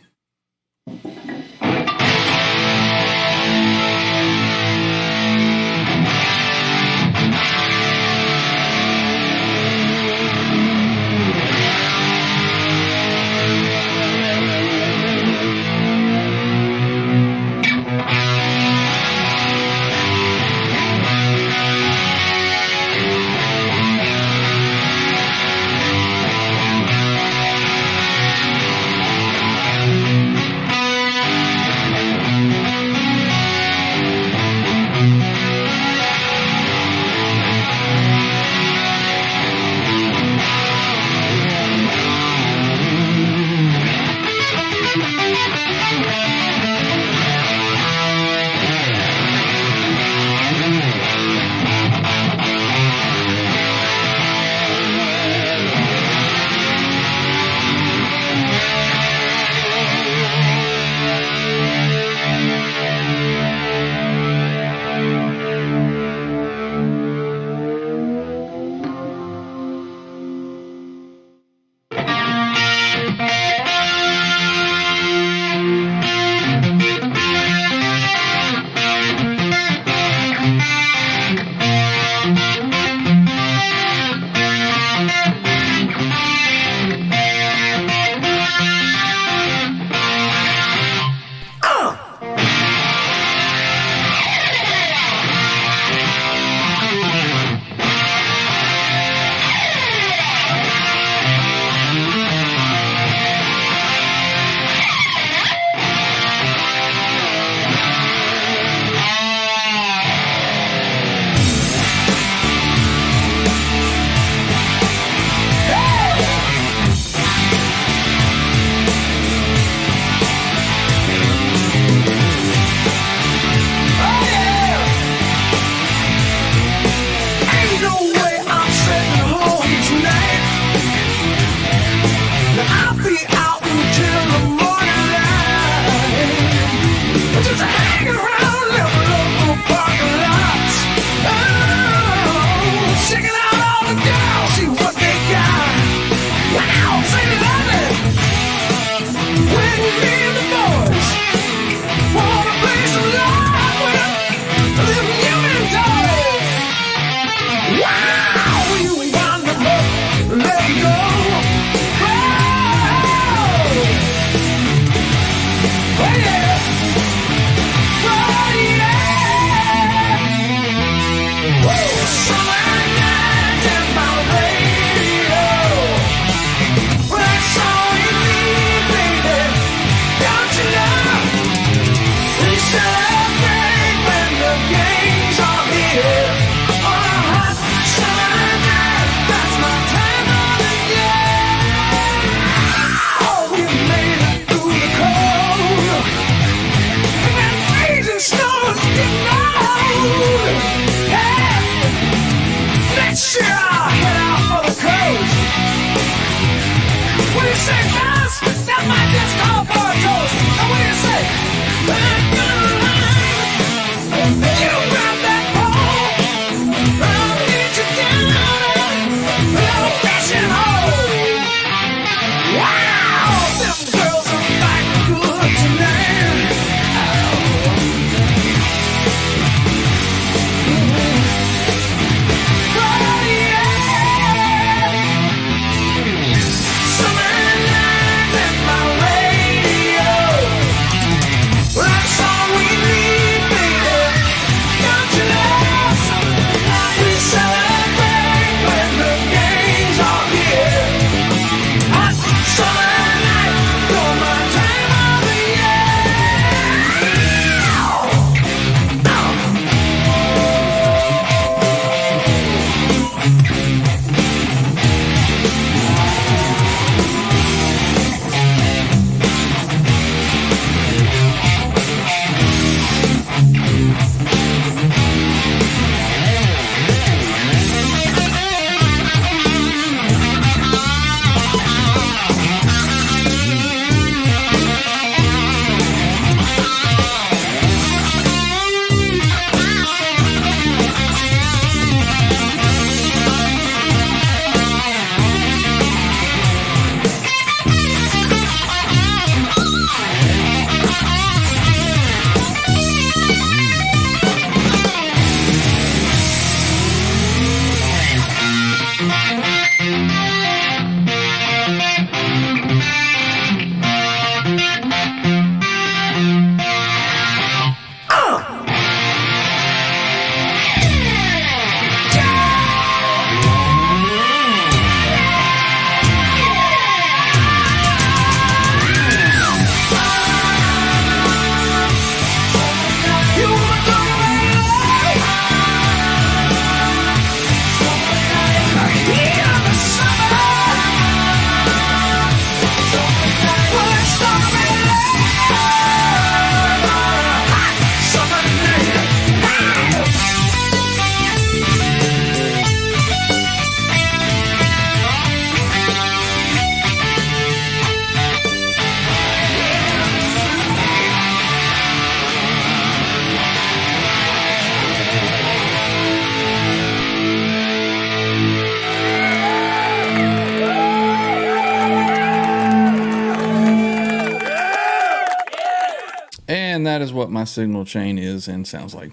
And that is what my signal chain is and sounds like.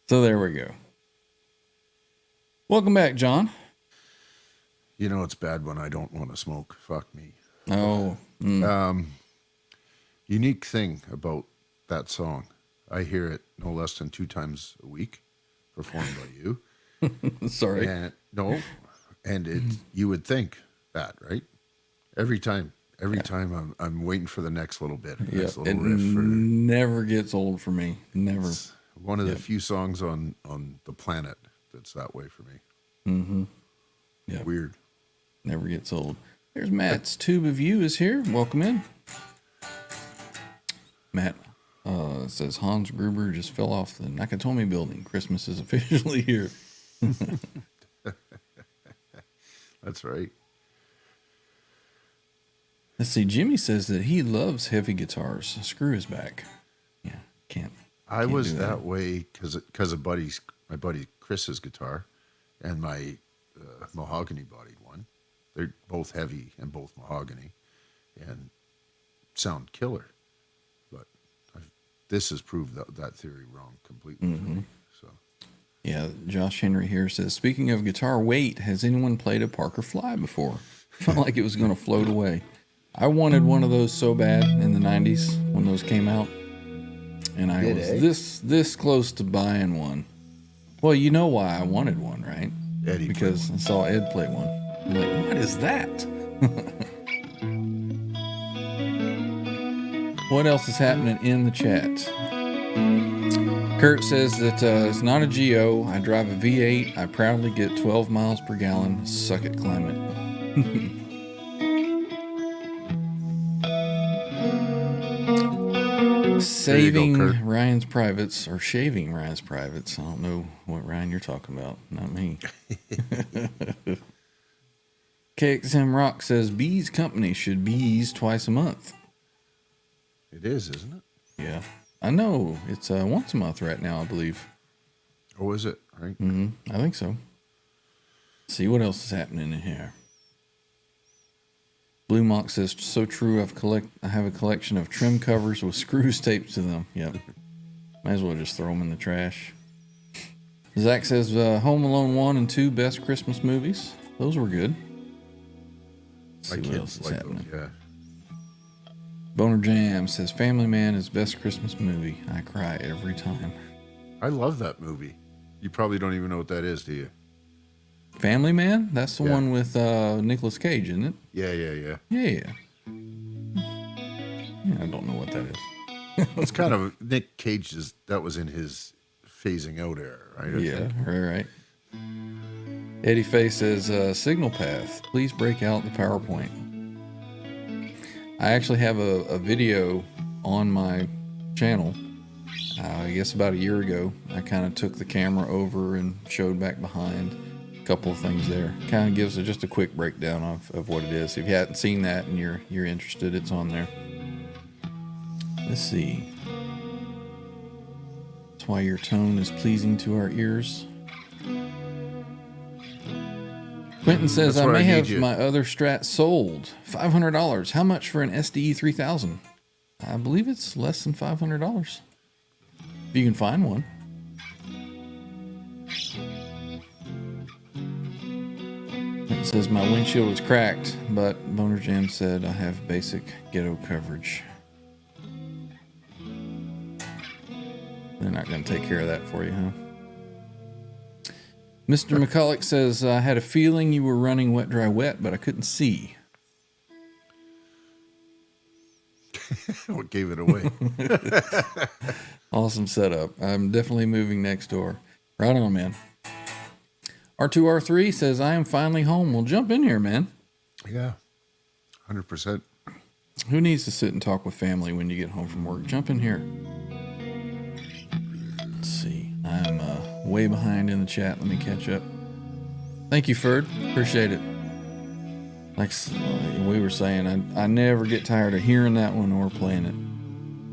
So there we go. Welcome back, John. You know it's bad when I don't want to smoke. Fuck me. Oh. Unique thing about that song. I hear it no less than 2 times a week, performed by you. Sorry. And you would think that, right? Every time I'm waiting for the next little bit, Yeah, next it little riff. never gets old for me. Never. It's one of the few songs on the planet that's that way for me. Mm-hmm. Yeah. Weird. Never gets old. There's Matt's Tube of You is here. Welcome in. Matt says Hans Gruber just fell off the Nakatomi building. Christmas is officially here. That's right. Let's see. Jimmy says that he loves heavy guitars. Screw his back. Yeah, can't. I was that way because of my buddy Chris's guitar and my mahogany bodied one. They're both heavy and both mahogany and sound killer. But this has proved that theory wrong completely for me. So. Yeah, Josh Henry here says, speaking of guitar weight, has anyone played a Parker Fly before? Felt like it was going to float away. I wanted one of those so bad in the 90s when those came out. And I was this close to buying one. Well, you know why I wanted one, right? Eddie because I saw Ed play one. I'm like, what is that? What else is happening in the chat? Kurt says that it's not a Geo. I drive a V8. I proudly get 12 miles per gallon. Suck it, climate. Saving Ryan's privates or shaving Ryan's privates. I don't know what Ryan you're talking about. Not me. KXM Rock says Bees Company should bees twice a month. It is, isn't it? Yeah. I know. It's once a month right now, I believe. Oh, is it? Right? Mm-hmm. I think so. Let's see what else is happening in here. Blue Monk says, so true, I have a collection of trim covers with screws taped to them. Yep. Might as well just throw them in the trash. Zach says, Home Alone 1 and 2 best Christmas movies. Those were good. Let's see what else is happening. Those, yeah. Boner Jam says, Family Man is best Christmas movie. I cry every time. I love that movie. You probably don't even know what that is, do you? Family Man? That's the one with Nicolas Cage, isn't it? Yeah. Yeah, I don't know what that is. It's kind of Nick Cage. That was in his phasing out era, right? I think. Right. Eddie Faye says, Signal Path, please break out the PowerPoint. I actually have a video on my channel. I guess about a year ago, I kind of took the camera over and showed back behind. Couple of things there. Kind of gives just a quick breakdown of what it is. If you hadn't seen that and you're interested, it's on there. Let's see. That's why your tone is pleasing to our ears. Quentin says, I may have my other Strat sold. $500. How much for an SDE 3000? I believe it's less than $500. If you can find one. It says my windshield was cracked, but Boner Jam said I have basic ghetto coverage. They're not going to take care of that for you, huh? Mr. McCulloch says, I had a feeling you were running wet, dry, wet, but I couldn't see. What gave it away? Awesome setup. I'm definitely moving next door. Right on, man. R2R3 says, I am finally home. Well, jump in here, man. Yeah, 100%. Who needs to sit and talk with family when you get home from work? Jump in here. Let's see. I'm way behind in the chat. Let me catch up. Thank you, Ferd. Appreciate it. Like we were saying, I never get tired of hearing that one or playing it.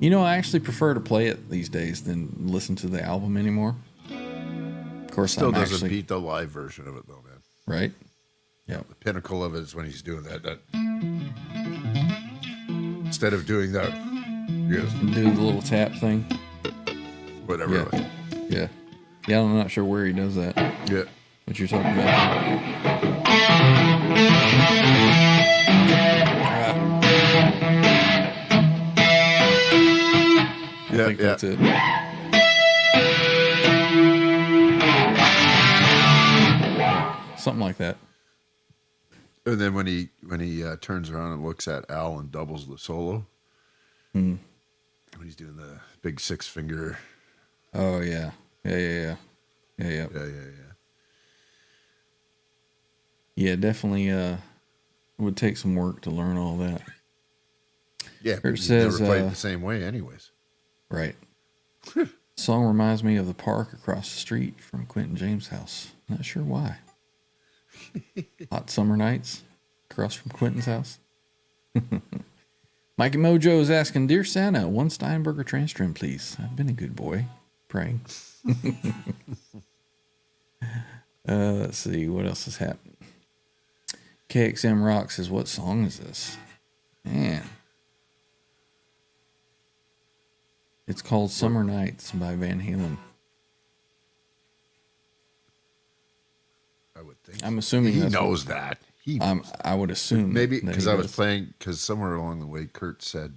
You know, I actually prefer to play it these days than listen to the album anymore. Of course, still doesn't beat the live version of it, though, man. Right? Yeah. The pinnacle of it is when he's doing that instead of doing that. Yes. Do the little tap thing. Whatever. Yeah. Yeah, I'm not sure where he does that. Yeah. What you're talking about. I think that's it. Something like that. And then when he turns around and looks at Al and doubles the solo, when he's doing the big 6-finger. Oh yeah. Yeah. Yeah, definitely would take some work to learn all that. Yeah, It but says, never played the same way anyways. Right. Song reminds me of the park across the street from Quentin James' house. Not sure why. Hot summer nights across from Quentin's house. Mikey Mojo is asking, Dear Santa, 1 Steinberger TransTrem, please. I've been a good boy. Praying. Let's see, what else has happened? KXM Rock says, what song is this? Man. It's called Summer Nights by Van Halen. I would think. I'm assuming he that's knows that. I would assume. Maybe that because he I was does. playing, because somewhere along the way, Kurt said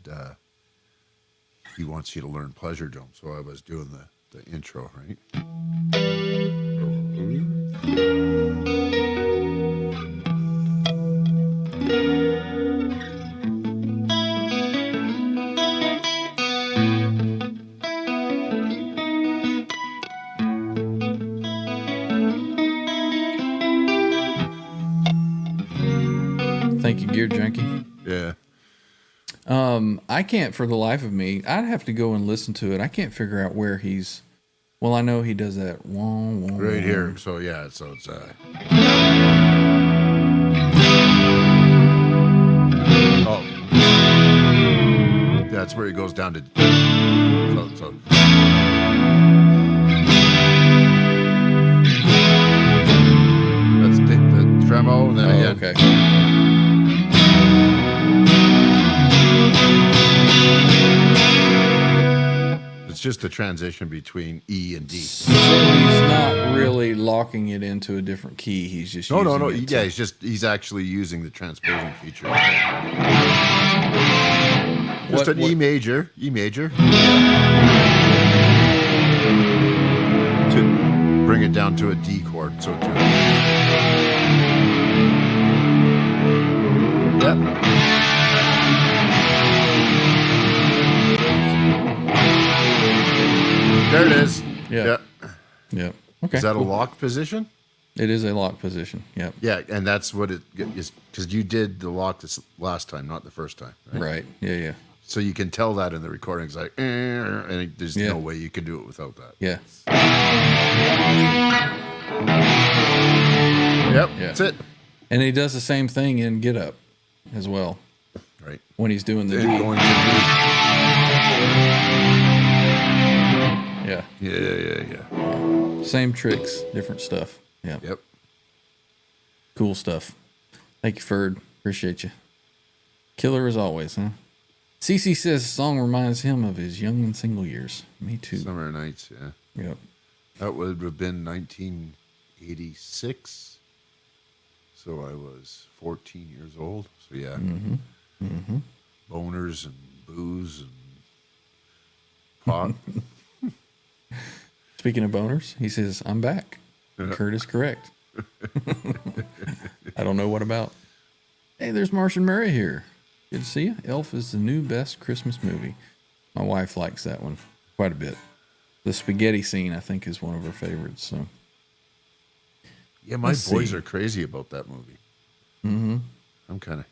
he wants you to learn Pleasure Dome. So I was doing the intro, right? Thank you, Gear Junkie. Yeah. I can't for the life of me. I'd have to go and listen to it. I can't figure out where he's. Well, I know he does that. Right here. So yeah. It's oh, that's where he goes down to. So. That's the tremo, and then again. Okay. It's just a transition between E and D. So he's not really locking it into a different key. He's just No. using it Yeah, he's actually using the transposing feature. Just an E major. To bring it down to a D chord. So yep. There it is. Yeah. Yep. Okay. Is that cool. a lock position? It is a lock position. Yep. Yeah, and that's what it is, because you did the lock this last time, not the first time. Right. Yeah. So you can tell that in the recording. It's like, and there's Yeah. no way you can do it without that. Yeah. Yep, Yeah. that's it. And he does the same thing in Get Up as well Right. when he's doing the. Then going to Yeah. Yeah. Same tricks, different stuff. Yeah. Yep. Cool stuff. Thank you, Ferd. Appreciate you. Killer as always, huh? CC says the song reminds him of his young and single years. Me too. Summer Nights, yeah. Yep. That would have been 1986. So I was 14 years old. So yeah. Boners and booze and pot. Speaking of boners, he says, I'm back. Kurt is correct. I don't know what about. Hey, there's Martian Murray here. Good to see you. Elf is the new best Christmas movie. My wife likes that one quite a bit. The spaghetti scene, I think, is one of her favorites. So, Yeah, my Let's boys see. are crazy about that movie. I'm kind of,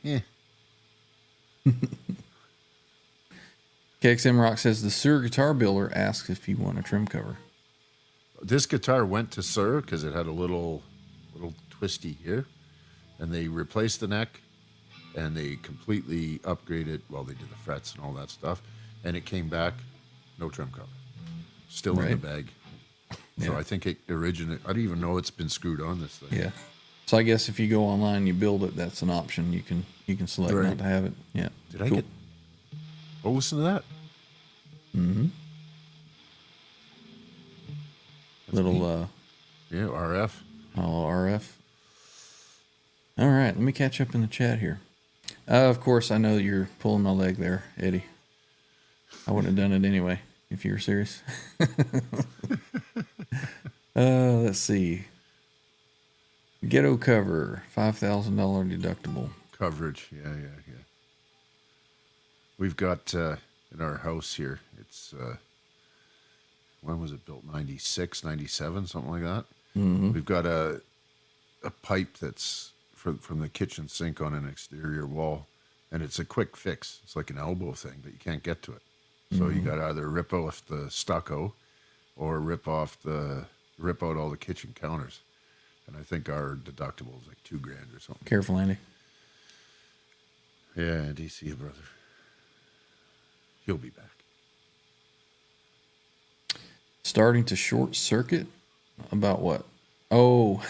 KXM Rock says the Sur guitar builder asks if you want a trim cover. This guitar went to Sir because it had a little twisty here, and they replaced the neck, and they completely upgraded. Well, they did the frets and all that stuff, and it came back, no trim cover, still in the Right. bag. So Yeah. I think it originated. I don't even know it's been screwed on this thing. Yeah. So I guess if you go online and you build it, that's an option. You can select Right. not to have it. Yeah. Did I Cool. get Oh, listen to that. Little Yeah, RF. RF. All right, let me catch up in the chat here. Of course, I know you're pulling my leg there, Eddie. I wouldn't have done it anyway if you were serious. Let's see. Ghetto cover, $5,000 deductible. Coverage. Yeah. We've got in our house here, it's, when was it built? 96, 97, something like that. Mm-hmm. We've got a pipe that's from the kitchen sink on an exterior wall, and it's a quick fix. It's like an elbow thing, but you can't get to it. So you got to either rip off the stucco or rip out all the kitchen counters. And I think our deductible is like $2,000 or something. Careful, Andy. Yeah, DC, brother. He'll be back. Starting to short circuit? About what? Oh,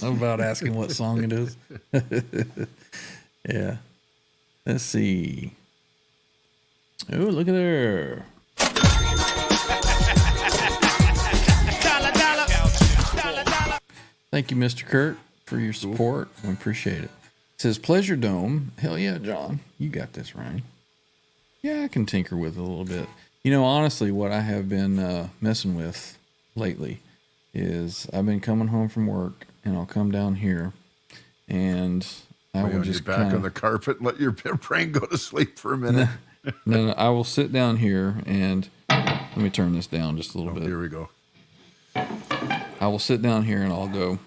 about asking what song it is. Yeah. Let's see. Oh, look at there. Thank you, Mr. Kurt, for your support. We appreciate it. It says Pleasure Dome. Hell yeah, John. You got this, Ryan. Yeah, I can tinker with it a little bit. You know, honestly, what I have been messing with lately is I've been coming home from work, and I'll come down here, and I will just back on the carpet and let your brain go to sleep for a minute. No, I will sit down here, and let me turn this down just a little bit. Here we go. I will sit down here, and I'll go.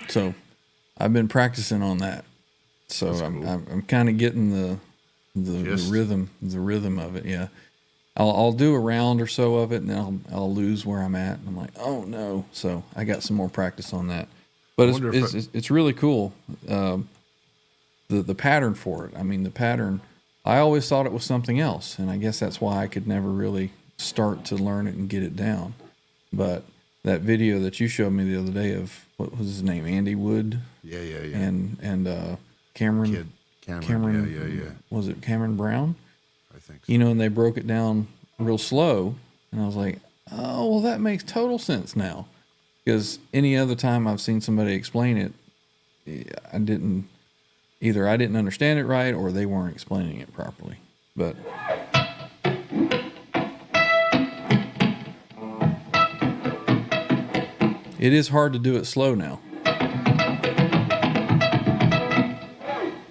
So I've been practicing on that. So I'm kind of getting the rhythm of it. Yeah. I'll do a round or so of it, and then I'll lose where I'm at. And I'm like, oh no. So I got some more practice on that, but it's really cool. The pattern for it. I mean, the pattern, I always thought it was something else. And I guess that's why I could never really start to learn it and get it down. But that video that you showed me the other day of, what was his name? Andy Wood. Yeah. And Cameron. Cameron. Yeah. Was it Cameron Brown? I think so. You know, and they broke it down real slow. And I was like, oh, well, that makes total sense now. Because any other time I've seen somebody explain it, I didn't understand it right, or they weren't explaining it properly. But it is hard to do it slow now.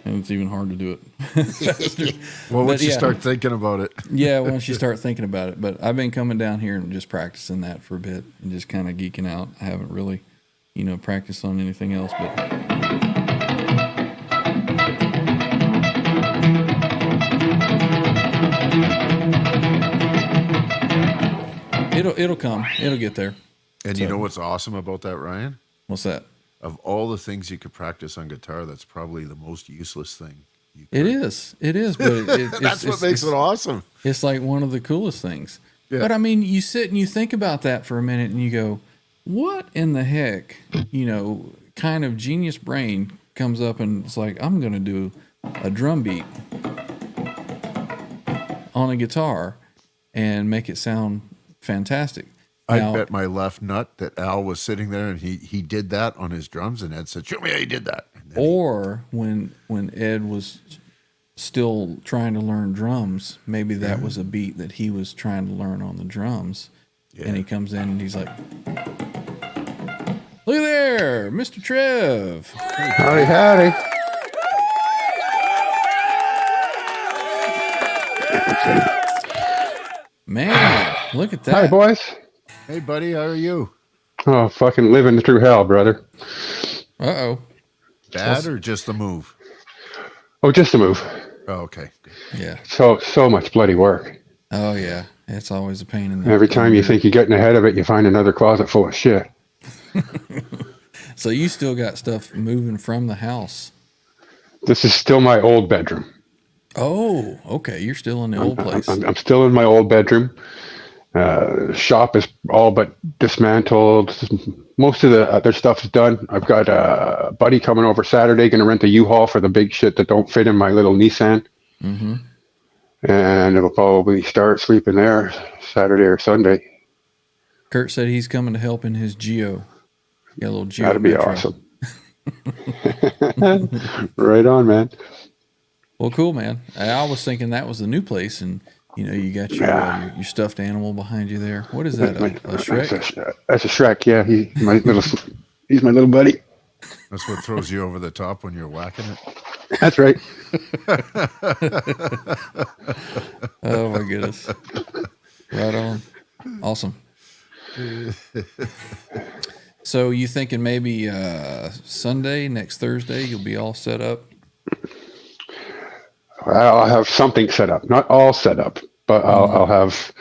And it's even hard to do it faster. Well, once you start thinking about it. Yeah, once you start thinking about it. But I've been coming down here and just practicing that for a bit and just kind of geeking out. I haven't really, practiced on anything else, but it'll come. It'll get there. And you know what's awesome about that, Ryan? What's that? Of all the things you could practice on guitar, that's probably the most useless thing. It is, but that's what makes it awesome. It's like one of the coolest things. Yeah. But I mean, you sit and you think about that for a minute and you go, what in the heck, kind of genius brain comes up and it's like, I'm going to do a drum beat on a guitar and make it sound fantastic. I bet my left nut that Al was sitting there and he did that on his drums, and Ed said, show me how you did that. Or when Ed was still trying to learn drums, maybe that was a beat that he was trying to learn on the drums. Yeah. And he comes in and he's like, look there, Mr. Trev. Howdy. Man, look at that. Hi, boys. Hey, buddy, how are you? Oh, fucking living through hell, brother. Uh-oh. Bad or just the move? Oh, just a move. Oh, okay. Yeah. So much bloody work. Oh, yeah. It's always a pain in the Every time you think you're getting ahead of it, you find another closet full of shit. So you still got stuff moving from the house? This is still my old bedroom. Oh, okay. You're still in the old place. I'm still in my old bedroom. Shop is all but dismantled. Most of the other stuff's done. I've got a buddy coming over Saturday, going to rent a U-Haul for the big shit that don't fit in my little Nissan. Mm-hmm. And it'll probably start sleeping there Saturday or Sunday. Kurt said he's coming to help in his Geo. Got a little Geo. That'd be Metro. awesome. Right on, man. Well, cool, man. I was thinking that was the new place, and you got your stuffed animal behind you there. What is that? A Shrek? That's a Shrek. Yeah, he's my little buddy. That's what throws you over the top when you're whacking it. That's right. Oh my goodness! Right on. Awesome. So you thinking maybe Sunday, next Thursday, you'll be all set up? I'll have something set up. Not all set up, but I'll have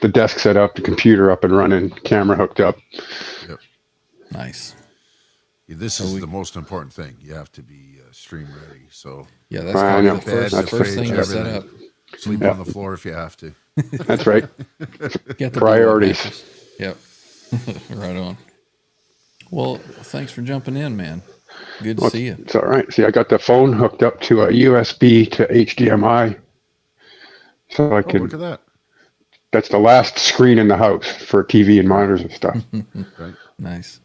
the desk set up, the computer up and running, camera hooked up. Yep. Nice. Yeah, this is the most important thing. You have to be stream ready. So yeah, that's probably the first thing to set everything. up. Sleep on the floor if you have to. That's right. Get the priorities. Yep. Right on. Well, thanks for jumping in, man. Good to see you. It's all right. See, I got the phone hooked up to a USB to HDMI. So I can. Look at that. That's the last screen in the house for TV and monitors and stuff. Right. Nice.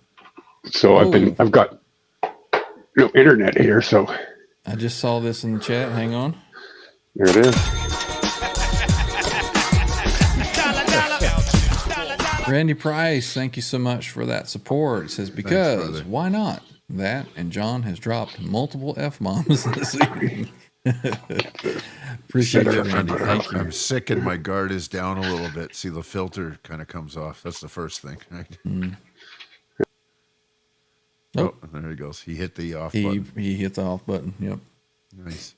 So I've got no internet here, so. I just saw this in the chat. Hang on. There it is. Randy Price, thank you so much for that support. It says, because Thanks, why not? That and John has dropped multiple F-bombs this evening. Appreciate it, Randy. Thank you. I'm sick and my guard is down a little bit. See, the filter kind of comes off. That's the first thing, right? Nope. Oh, there he goes. He hit the off button. He hit the off button. Yep. Nice.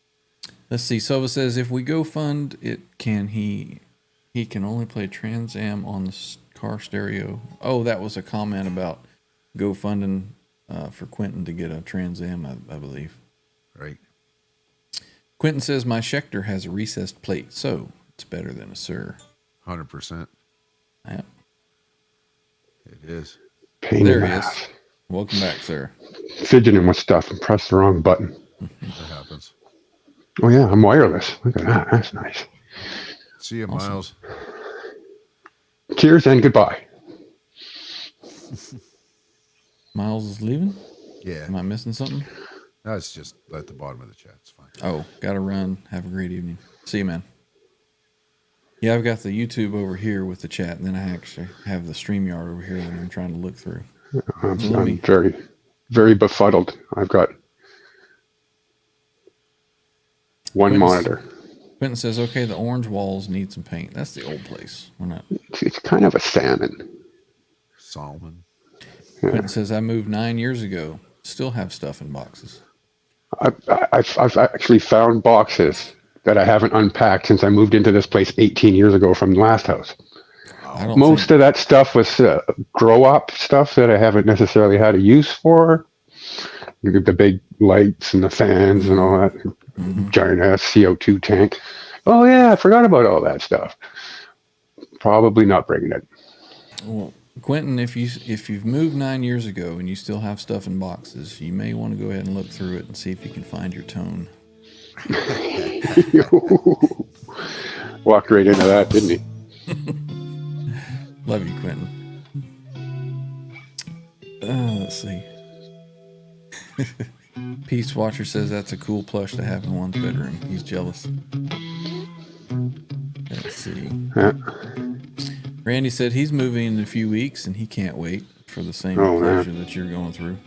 Let's see. Sova says, if we go fund it, he can only play Trans Am on the car stereo. Oh, that was a comment about go funding for Quentin to get a Trans Am, I believe. Right. Quentin says, my Schecter has a recessed plate, so it's better than a Sir. 100%. Yeah. It is. Pain There in the he is. ass. Welcome back, sir. Fidgeting with stuff and press the wrong button. That happens. Oh yeah, I'm wireless. Look at that. That's nice. See you, Awesome. Miles. Cheers and goodbye. Miles is leaving? Yeah. Am I missing something? That's just at the bottom of the chat. It's fine. Oh, gotta run. Have a great evening. See you, man. Yeah, I've got the YouTube over here with the chat, and then I actually have the StreamYard over here that I'm trying to look through. I'm very, very befuddled. I've got one monitor. Quentin says, okay, the orange walls need some paint. That's the old place. We're not. It's kind of a salmon. Solomon. Quentin says, I moved 9 years ago. Still have stuff in boxes. I've actually found boxes that I haven't unpacked since I moved into this place 18 years ago from the last house. Most of that stuff was grow up stuff that I haven't necessarily had a use for. The big lights and the fans and all that. Giant ass CO2 tank. Oh yeah, I forgot about all that stuff. Probably not bringing it. Well, Quentin, if you've moved 9 years ago and you still have stuff in boxes, you may want to go ahead and look through it and see if you can find your tone. Walked right into that, didn't he? Love you, Quentin. Let's see. Peace Watcher says that's a cool plush to have in one's bedroom. He's jealous. Let's see. Yeah. Randy said he's moving in a few weeks and he can't wait for the same pleasure that you're going through.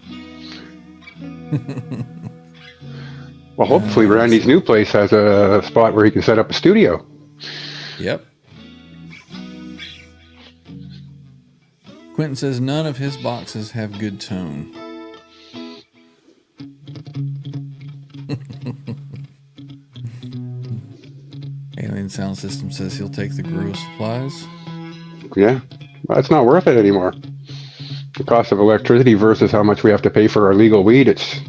Well, hopefully Randy's new place has a spot where he can set up a studio. Yep. Quentin says none of his boxes have good tone. Alien Sound System says he'll take the gross supplies. Yeah, well, it's not worth it anymore. The cost of electricity versus how much we have to pay for our legal weed, it's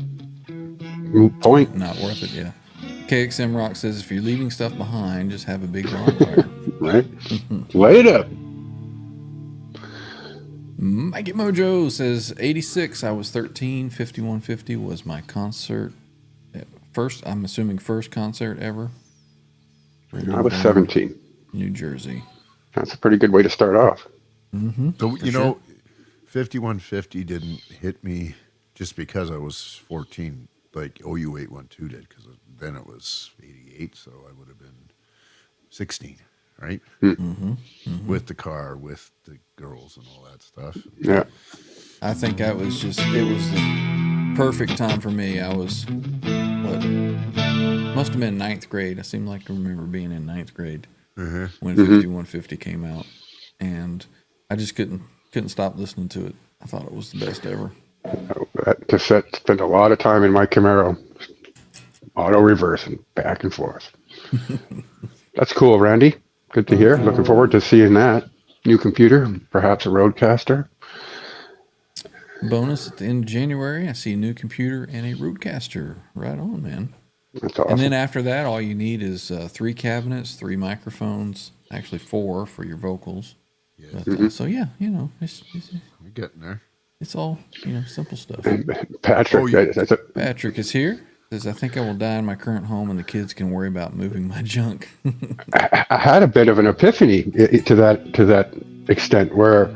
moot point. Not worth it, yeah. KXM Rock says, if you're leaving stuff behind, just have a big bonfire. Right? Light it up. Mikey Mojo says, 86, I was 13, 5150 was my concert. First, I'm assuming first concert ever. I was 17. New Jersey. That's a pretty good way to start off. So, you know, 5150 didn't hit me just because I was 14, like OU 812 did, because then it was 88, so I would have been 16, right? With the car, with the girls and all that stuff. Yeah. I think it was the perfect time for me. I was, must have been ninth grade. I seem like I remember being in ninth grade when 5150 came out. And I just couldn't stop listening to it. I thought it was the best ever. That cassette spent a lot of time in my Camaro, auto reversing back and forth. That's cool, Randy. Good to hear. Looking forward to seeing that. New computer, perhaps a Roadcaster. Bonus, at the end of January, I see a new computer and a Roadcaster. Right on, man. That's awesome. And then after that, all you need is 3 cabinets, 3 microphones, actually 4 for your vocals. Yeah. But, so yeah, you know, We're getting there. it's all, you know, simple stuff. Patrick, Patrick is here. Says, I think I will die in my current home and the kids can worry about moving my junk. I had a bit of an epiphany to that extent, where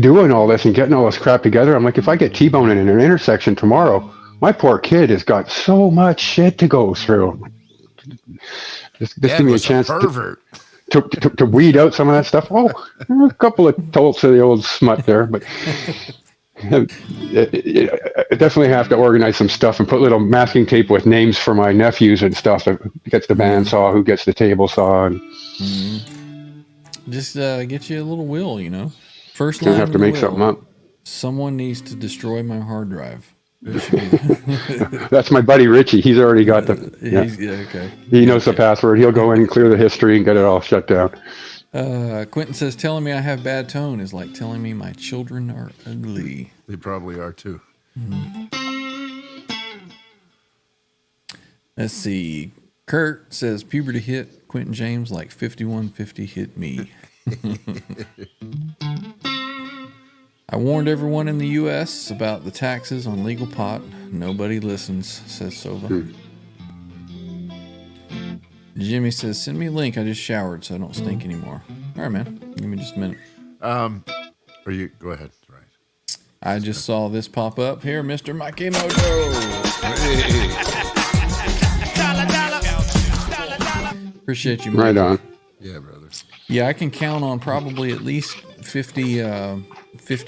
doing all this and getting all this crap together, I'm like, if I get T-boning in an intersection tomorrow, my poor kid has got so much shit to go through. Just give me a chance to weed out some of that stuff. Oh, a couple of tolts of the old smut there, but I definitely have to organize some stuff and put little masking tape with names for my nephews and stuff. Who gets the bandsaw, who gets the table saw, and just get you a little will, you know. First gonna line have of to the make will, something up. Someone needs to destroy my hard drive. That's my buddy Richie. He's already got the. Okay. He knows the password. He'll go in and clear the history and get it all shut down. Quentin says, telling me I have bad tone is like telling me my children are ugly. They probably are too. Let's see. Kurt says, puberty hit Quentin James like 5150 hit me. I warned everyone in the U.S. about the taxes on legal pot. Nobody listens, says Sova. Jimmy says, send me a link. I just showered, so I don't stink anymore. All right, man. Give me just a minute. Or you go ahead. Right. I just saw this pop up here, Mr. Mikey Mojo. Appreciate you, Mike. Right on. Yeah, brother. Yeah, I can count on probably at least 50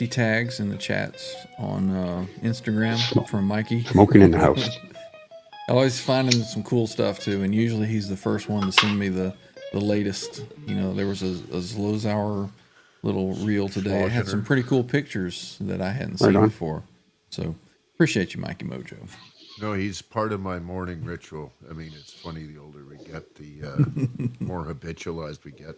tags in the chats on Instagram from Mikey. Smoking in the house. Always finding some cool stuff too, and usually he's the first one to send me the latest. You know, there was a Zlozauer little reel today. It had some pretty cool pictures that I hadn't seen before. So appreciate you, Mikey Mojo. No, he's part of my morning ritual. I mean, it's funny, the older we get, the more habitualized we get.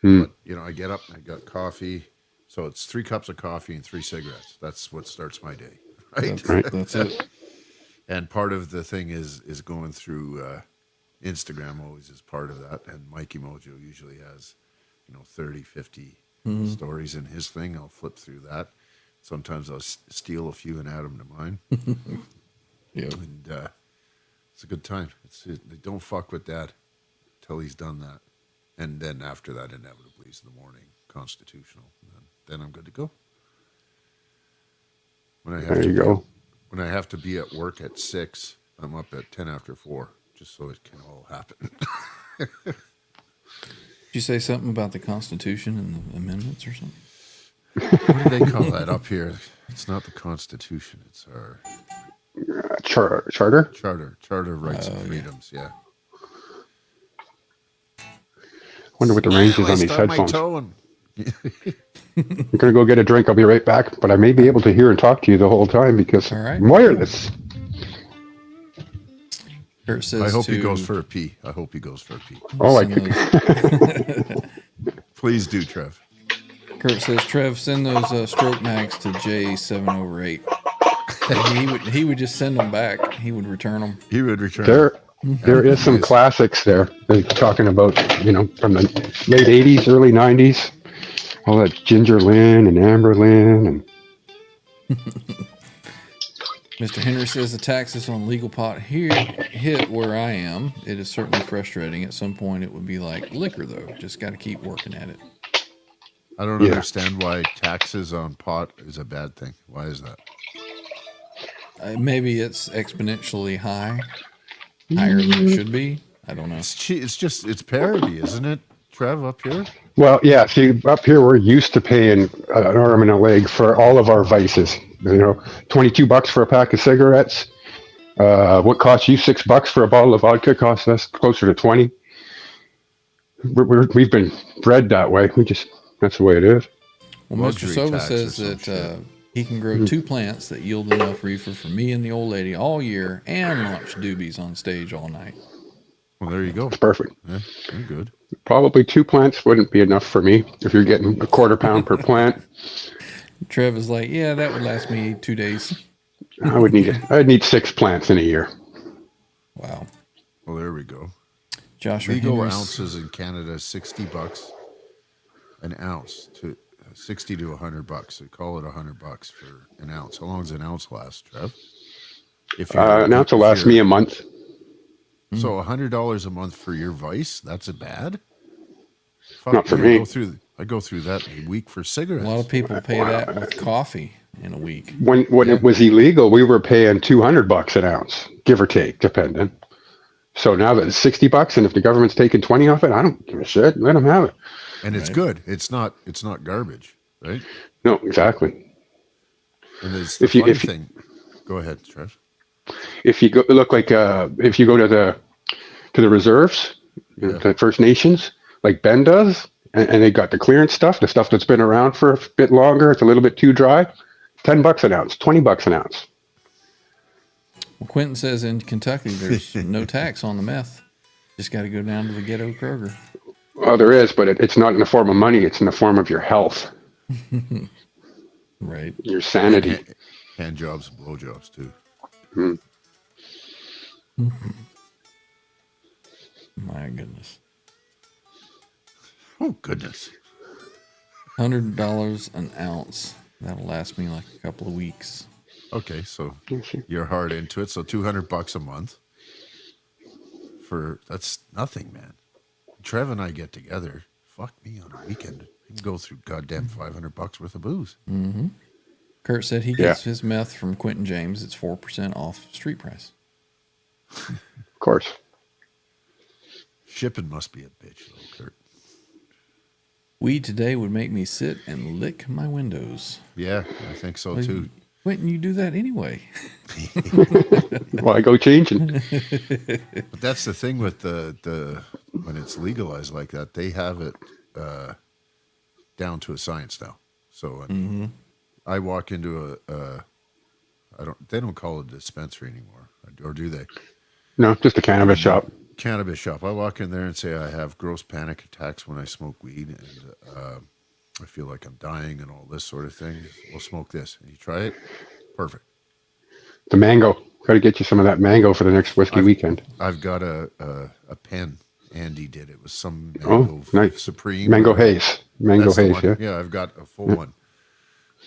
But, you know, I get up, I got coffee. So it's 3 cups of coffee and 3 cigarettes. That's what starts my day, right? That's it. And part of the thing is going through Instagram always is part of that. And Mikey Mojo usually has, 30, 50 stories in his thing. I'll flip through that. Sometimes I'll steal a few and add them to mine. Yeah. And it's a good time. They don't fuck with that till he's done that. And then after that, inevitably, is the morning constitutional. And then I'm good to go. When I have to be at work at 6, I'm up at 10 after 4, just so it can all happen. Did you say something about the Constitution and the amendments or something? What do they call that up here? It's not the Constitution. It's our Charter? Charter of Rights and Freedoms, yeah. Wonder what the range is on these headphones. I'm going to go get a drink. I'll be right back. But I may be able to hear and talk to you the whole time because I'm wireless. Kurt says I hope he goes for a pee. Oh, I could. Please do, Trev. Kurt says, Trev, send those stroke mags to J7/8. He would just send them back. He would return them. He would return. There is some classics there. They're talking about, from the late 80s, early 90s. All that Ginger Lynn and Amber Lynn. And Mr. Henry says the taxes on legal pot here hit where I am. It is certainly frustrating. At some point, it would be like liquor, though. Just got to keep working at it. I don't understand why taxes on pot is a bad thing. Why is that? Maybe it's exponentially higher than it should be. I don't know. It's parity, isn't it, Trev, up here? Well, yeah, see, up here we're used to paying an arm and a leg for all of our vices. $22 for a pack of cigarettes. What costs you $6 for a bottle of vodka costs us closer to 20. We've been bred that way. That's the way it is. Well, Mr. Sova says that he can grow 2 plants that yield enough reefer for me and the old lady all year and launch doobies on stage all night. Well, there you go. It's perfect. Yeah, you're good. Probably 2 plants wouldn't be enough for me if you're getting a quarter pound per plant. Trev is like, yeah, that would last me 2 days. I'd need 6 plants in a year. Wow. Well, there we go. Joshua Legal Henry's, ounces in Canada, $60 an ounce to 60 to $100. So call it $100 for an ounce. How long does an ounce last, Trev? An ounce will last me a month. So $100 a month for your vice? That's bad? Fuck, Not for me. I go through that a week for cigarettes. a lot of people pay that with coffee in a week. When it was illegal, we were paying $200 an ounce, give or take, depending. So now that it's $60, and if the government's taking 20 off it, I don't give a shit. Let them have it. And it's good. It's not garbage, right? No, exactly. And there's the funny thing. Go ahead, Trev. If you go if you go to the reserves, the First Nations, like Ben does, and they got the clearance stuff, the stuff that's been around for a bit longer, it's a little bit too dry, $10 an ounce, $20 an ounce. Well, Quentin says in Kentucky there's no tax on the meth. Just got to go down to the ghetto Kroger. Well, there is, but it's not in the form of money. It's in the form of your health. Right. Your sanity. Hand jobs, blow jobs too. My goodness. Oh, goodness. $100 an ounce. That'll last me like a couple of weeks. Okay, so you're hard into it. So $200 a month. That's nothing, man. Trev and I get together. Fuck me on a weekend. We can go through goddamn $500 worth of booze. Mm-hmm. Kurt said he gets his meth from Quentin James. It's 4% off street price. Of course. Shipping must be a bitch, though, Kurt. Weed today would make me sit and lick my windows. Yeah, I think so too. Quentin, you do that anyway. Well, I go changing. But that's the thing with the when it's legalized like that, they have it down to a science now. So I walk into they don't call it a dispensary anymore, or do they? No, just a cannabis shop. Cannabis shop. I walk in there and say I have gross panic attacks when I smoke weed, and I feel like I'm dying and all this sort of thing. We'll smoke this. And you try it? Perfect. The mango. Got to get you some of that mango for the next whiskey weekend. I've got a pen. Andy did. It was some mango nice. Supreme. Mango haze. Mango haze, yeah. Yeah, I've got a full one.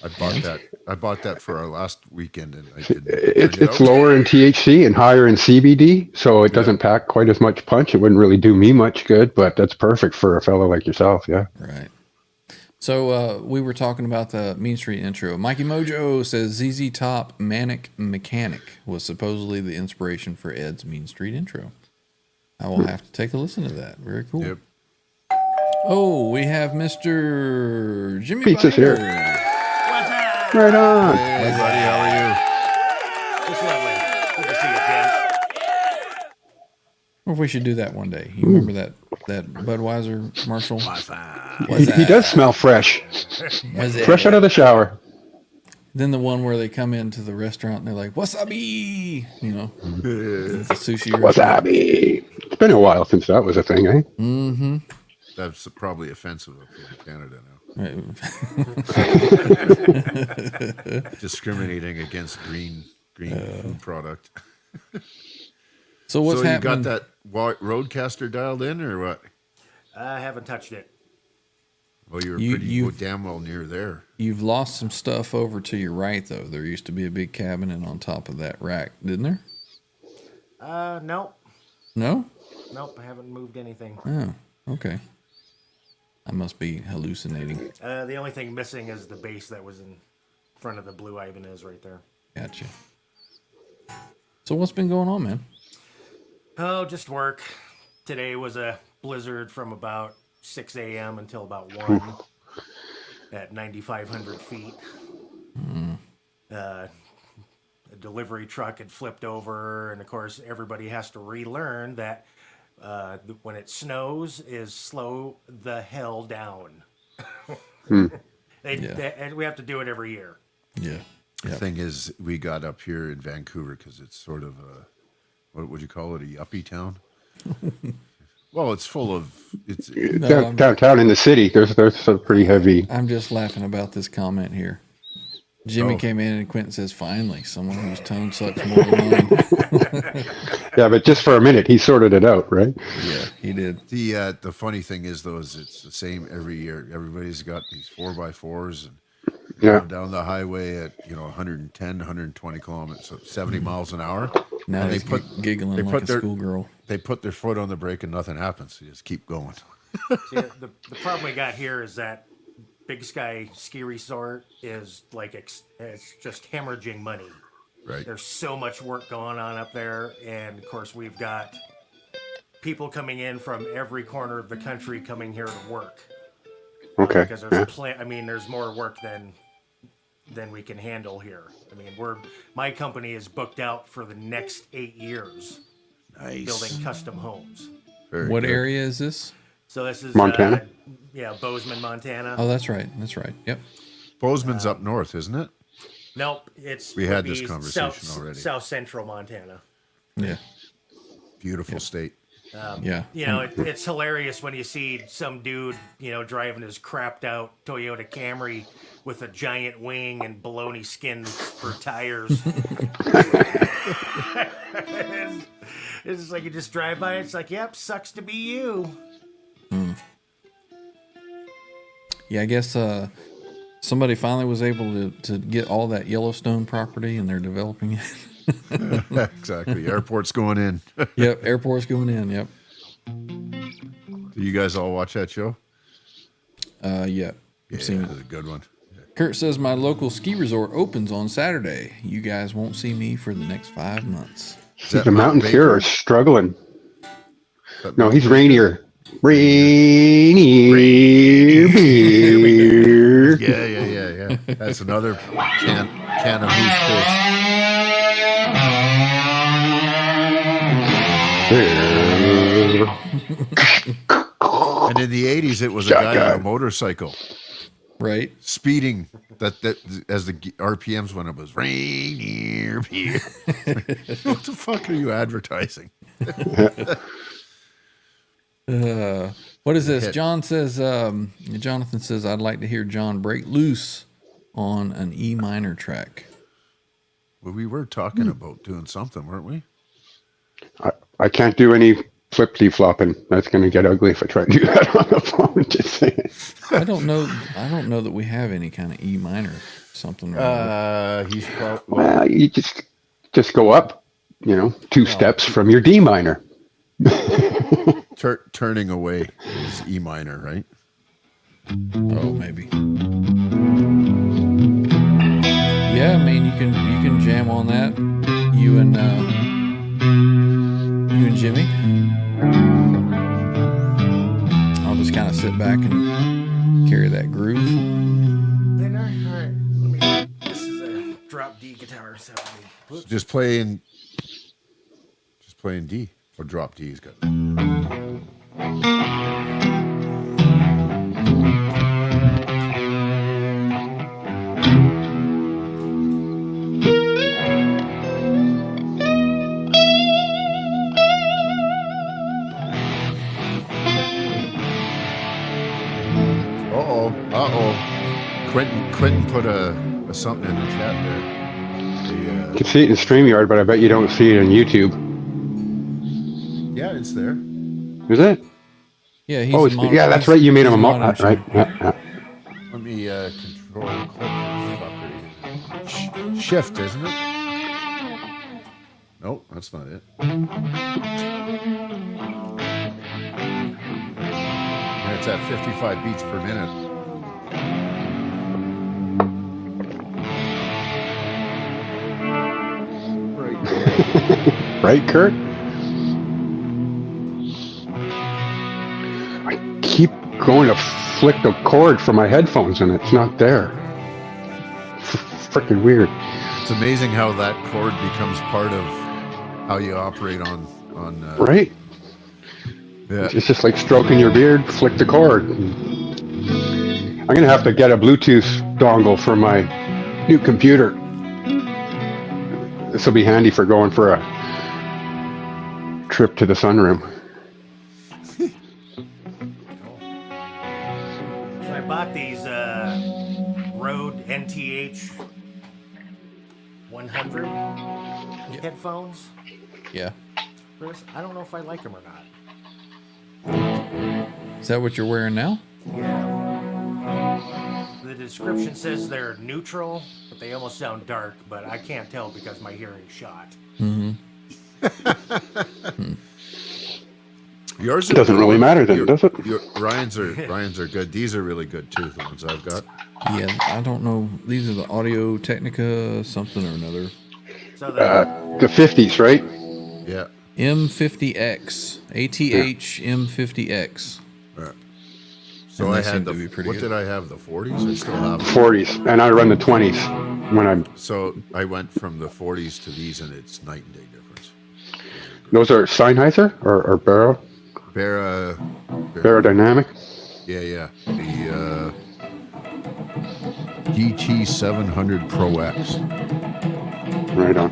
I bought that for our last weekend, and I didn't. It's lower in THC and higher in CBD, so it doesn't pack quite as much punch. It wouldn't really do me much good, but that's perfect for a fellow like yourself, yeah. Right. So we were talking about the Mean Street intro. Mikey Mojo says ZZ Top Manic Mechanic was supposedly the inspiration for Ed's Mean Street intro. I will have to take a listen to that. Very cool. Yep. Oh, we have Mr. Jimmy Pizza's Biter. here. Right on. Hey, buddy, how are you? Just lovely. Good to see you, Jim. Or if we should do that one day. You remember that Budweiser commercial? He does smell fresh. Fresh out of the shower. Then the one where they come into the restaurant and they're like, wasabi! You know, it's a sushi restaurant. Wasabi! It's been a while since that was a thing, eh? Mm-hmm. That's probably offensive up here in Canada now. Right. Discriminating against green food product. So what's so you happening? got that roadcaster dialed in or what? I haven't touched it. Well, you were You- damn well near there. You've lost some stuff over to your right, though. There used to be a big cabinet on top of that rack, didn't there? Nope. No? Nope, I haven't moved anything. Oh, okay. I must be hallucinating. The only thing missing is the base that was in front of the blue Ibanez right there. Gotcha. So what's been going on, man? Oh, just work. Today was a blizzard from about 6 a.m. until about 1 at 9,500 feet. A delivery truck had flipped over, and of course, everybody has to relearn that when it snows is slow the hell down. And we have to do it every year. Yeah. The thing is, we got up here in Vancouver because it's sort of a, what would you call it, a yuppie town? Well, it's full of, Downtown in the city, there's some pretty heavy. I'm just laughing about this comment here. Jimmy came in and Quentin says, finally, someone whose tone sucks more than mine. Yeah, but just for a minute, he sorted it out, right? Yeah, he did. the funny thing is, though, is it's the same every year. Everybody's got these 4x4s and Yeah. down the highway at 110, 120 kilometers, so 70 miles an hour. Now And he's giggling like a schoolgirl. They put their foot on the brake and nothing happens. They just keep going. See, the problem we got here is that Big Sky Ski Resort is like it's just hemorrhaging money. Right. There's so much work going on up there, and of course we've got people coming in from every corner of the country coming here to work. Okay. Because there's there's more work than we can handle here. I mean, my company is booked out for the next 8 years. Nice. Building custom homes. Very What good. area is this? So this is Montana? Bozeman, Montana. Oh, that's right. That's right. Yep. Bozeman's up north, isn't it? Nope, We had would this be conversation already. South Central Montana. Yeah. Beautiful state. Yeah. It's hilarious when you see some dude, driving his crapped out Toyota Camry with a giant wing and bologna skin for tires. It's just like you just drive by, it's like, yep, sucks to be you. Yeah, I guess somebody finally was able to get all that Yellowstone property, and they're developing it. Exactly. Airport's going in. Yep, airport's going in. Yep. Do you guys all watch that show? Yeah. Yeah, I've seen it. it's a good one. Kurt says my local ski resort opens on Saturday. You guys won't see me for the next 5 months. Is that The Mount mountains Baker? here are struggling. Is that No, Mount he's Baker? Rainier. Rainier beer. Yeah. That's another can of who's And in the 80s, it was a guy on a Shotgun. motorcycle Right? speeding. That as the RPMs went up, it was Rainier beer. What the fuck are you advertising? What is this? Hit. Jonathan says, I'd like to hear John break loose on an E minor track. Well, we were talking about doing something, weren't we? I can't do any flippity flopping. That's going to get ugly if I try to do that on the phone. Just saying. I don't know that we have any kind of E minor something. He's probably Well, you just go up, 2 steps from your D minor. turning away is E minor, right? Oh, maybe. Yeah, I mean you can jam on that. You and Jimmy. I'll just kind of sit back and carry that groove. All right. This is a drop D guitar. So whoops. Just playing D or drop D. He's got. Quentin put a something in the chat there. You can see it in StreamYard, but I bet you don't see it on YouTube. Yeah, it's there. Is it? Yeah, he's Oh, yeah, that's right. You made him a mod. right. Yeah. Let me control click this fucker. Shift, isn't it? Nope, that's not it. And it's at 55 beats per minute. Right, Kurt? I keep going to flick the cord for my headphones and it's not there. Freaking weird. It's amazing how that chord becomes part of how you operate on Right? Yeah. It's just like stroking your beard, flick the cord. I'm going to have to get a Bluetooth dongle for my new computer. This will be handy for going for a trip to the sunroom. So I bought these Rode NTH 100 headphones. Yeah. Chris, I don't know if I like them or not. Is that what you're wearing now? Yeah. The description says they're neutral, but they almost sound dark, but I can't tell because my hearing's shot. Mm-hmm. Yours It doesn't really matter then, does it? Ryan's are good. These are really good too, the ones I've got. Yeah, I don't know. These are the Audio Technica something or another. So The 50s, right? Yeah. M50X. ATH M50X. Right. So And I they had seem the to be pretty what good. did I have? The 40s? I still have them. 40s, and I run the 20s when I'm. So I went from the 40s to these, and it's night and day difference. Those are Sennheiser or Barrow Dynamic. Yeah. The GT700 Pro X. Right on.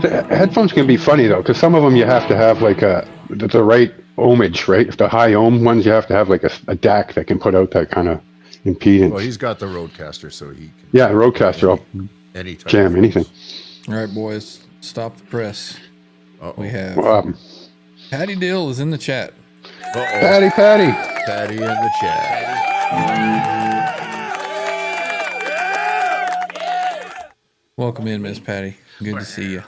The headphones can be funny though, because some of them you have to have like the right ohmage, right? If the high ohm ones, you have to have like a DAC that can put out that kind of impedance. Well, he's got the Roadcaster, so he can. Yeah, the Roadcaster will Any type jam of anything. All right, boys, stop the press. Uh-oh. We have Well, Patty Dill is in the chat. Uh-oh. Patty. Patty in the chat. Welcome in, Miss Patty. Good to see you.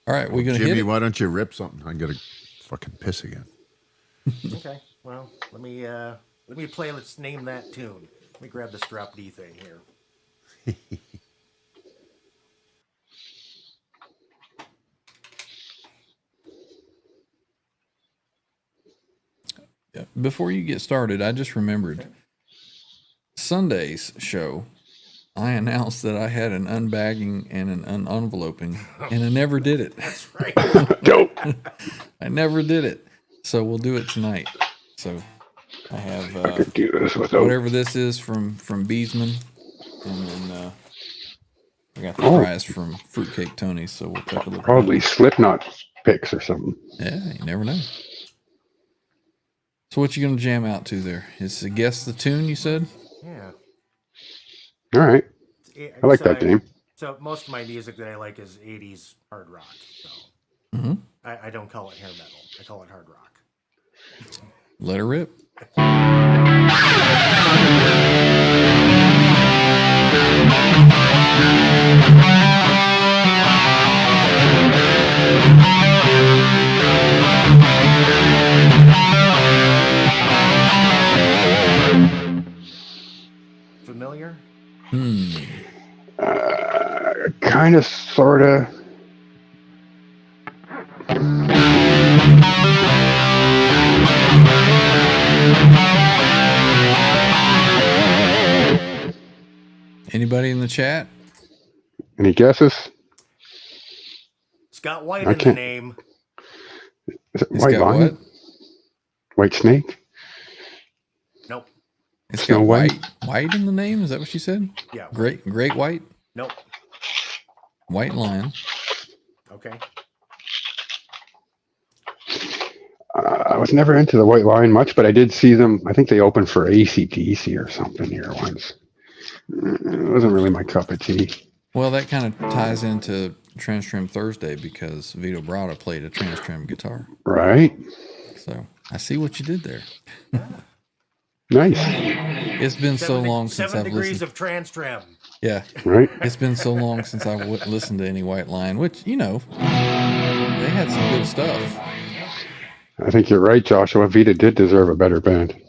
All right, we're gonna hit Jimmy, it. why don't you rip something? I'm gonna fucking piss again. Okay, well, let me play. Let's name that tune. Let me grab this drop D thing here. Yeah, before you get started, I just remembered Sunday's show. I announced that I had an unbagging and an unenveloping, and I never did it. That's right. Dope. I never did it. So we'll do it tonight. So I have I could do this without. whatever this is from Beesman, and then I got the Oh. prize from Fruitcake Tony. So we'll take a look. Probably Slipknot picks or something. Yeah, you never know. So what you gonna jam out to there? Is guess the tune you said? Yeah. All right. I like that game. So most of my music that I like is 80s hard rock. So Mm-hmm. I don't call it hair metal. I call it hard rock. Let her rip. Familiar? Kind of, sort of. Anybody in the chat? Any guesses? It's got white I in the can't- name. Is it It's White got Lion? what? White Snake? Nope. It's Snow got White? white in the name. Is that what she said? Yeah. Great white, Nope. white lion. Okay. I was never into the White Lion much, but I did see them. I think they opened for AC/DC or something here once. It wasn't really my cup of tea. Well, that kind of ties into TransTrem Thursday because Vito Bratta played a TransTrem guitar. Right. So I see what you did there. Nice. It's been so long since 7 I've degrees listened. of TransTrem. Yeah. Right. It's been so long since I listened to any White Lion, which, they had some good stuff. I think you're right, Joshua. Vita did deserve a better band.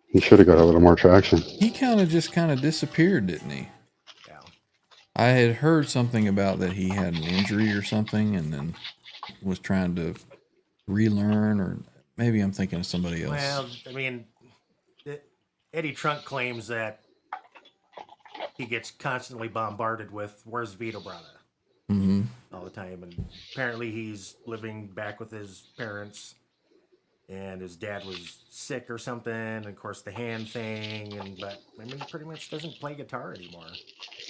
He should have got a little more traction. He kind of disappeared, didn't he? Yeah. I had heard something about that he had an injury or something and then was trying to relearn, or maybe I'm thinking of somebody else. Well, I mean, Eddie Trunk claims that he gets constantly bombarded with, where's Vito Bratta? All the time. And apparently he's living back with his parents, and his dad was sick or something. And of course, the hand thing. But I mean, he pretty much doesn't play guitar anymore.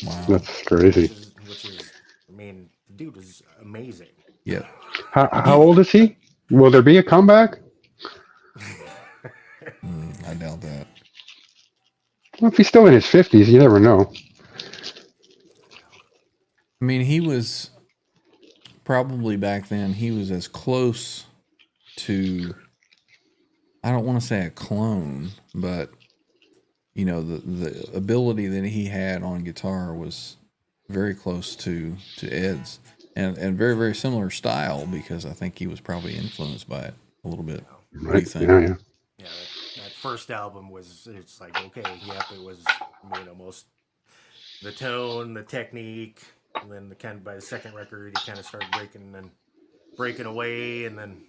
Wow. That's crazy. Which is, I mean, the dude is amazing. Yeah. How old is he? Will there be a comeback? I doubt that. Well, if he's still in his 50s, you never know. I mean, he was probably back then, he was as close to, I don't want to say a clone, but, the ability that he had on guitar was very close to Ed's. And very, very similar style, because I think he was probably influenced by it a little bit. What do you think? Yeah. Yeah, that first album it's like, okay, yep, it was, most the tone, the technique, and then by the second record, he kind of started breaking away, and then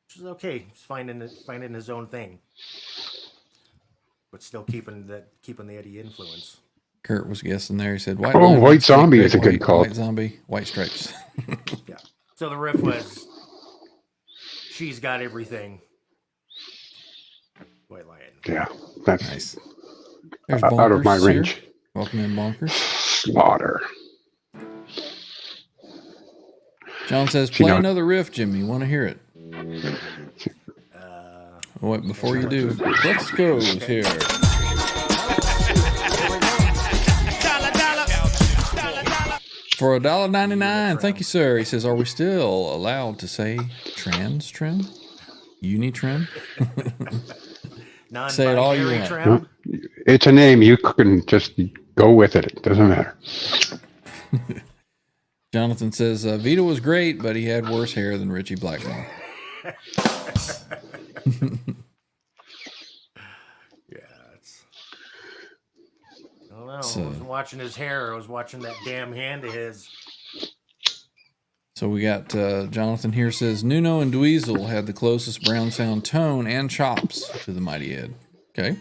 which is okay, he's finding his own thing, but still keeping the Eddie influence. Kurt was guessing there. He said, White Zombie is a good call. White Zombie, White Stripes. Yeah. So the riff was, she's got everything. White Lion. Yeah, that's Nice. There's out of my Bonkers here. range. Welcome in, Bonkers. Slaughter. John says, play another riff, Jimmy. Want to hear it? Wait, before you do, let's go here. For $1.99, thank you, sir. He says, are we still allowed to say TransTrem? Unitrim? Say it all you want. Trim? It's a name. You can just go with it. It doesn't matter. Jonathan says, Vito was great, but he had worse hair than Richie Blackmore. I don't know. I wasn't watching his hair. I was watching that damn hand of his. So we got Jonathan here says, Nuno and Dweezil had the closest Brown sound tone and chops to the Mighty Ed. Okay.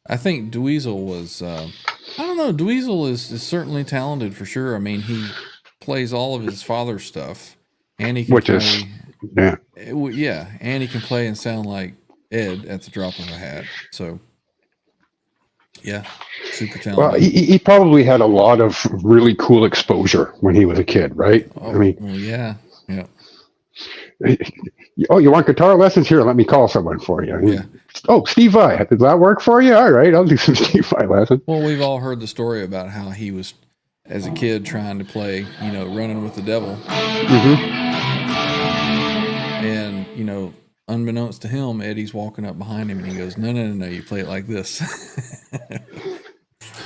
I think Dweezil was, I don't know, Dweezil is certainly talented for sure. I mean, he plays all of his father's stuff, and he can play. Yeah, and he can play and sound like Ed at the drop of a hat. So, yeah, super talented. Well, he probably had a lot of really cool exposure when he was a kid, right? Oh, I mean, well, yeah. Oh, you want guitar lessons? Here, let me call someone for you. Yeah. Oh, Steve Vai. Did that work for you? All right, I'll do some Steve Vai lessons. Well, we've all heard the story about how he was, as a kid, trying to play, running with the devil. Mm-hmm. And, unbeknownst to him, Eddie's walking up behind him and he goes, no, you play it like this.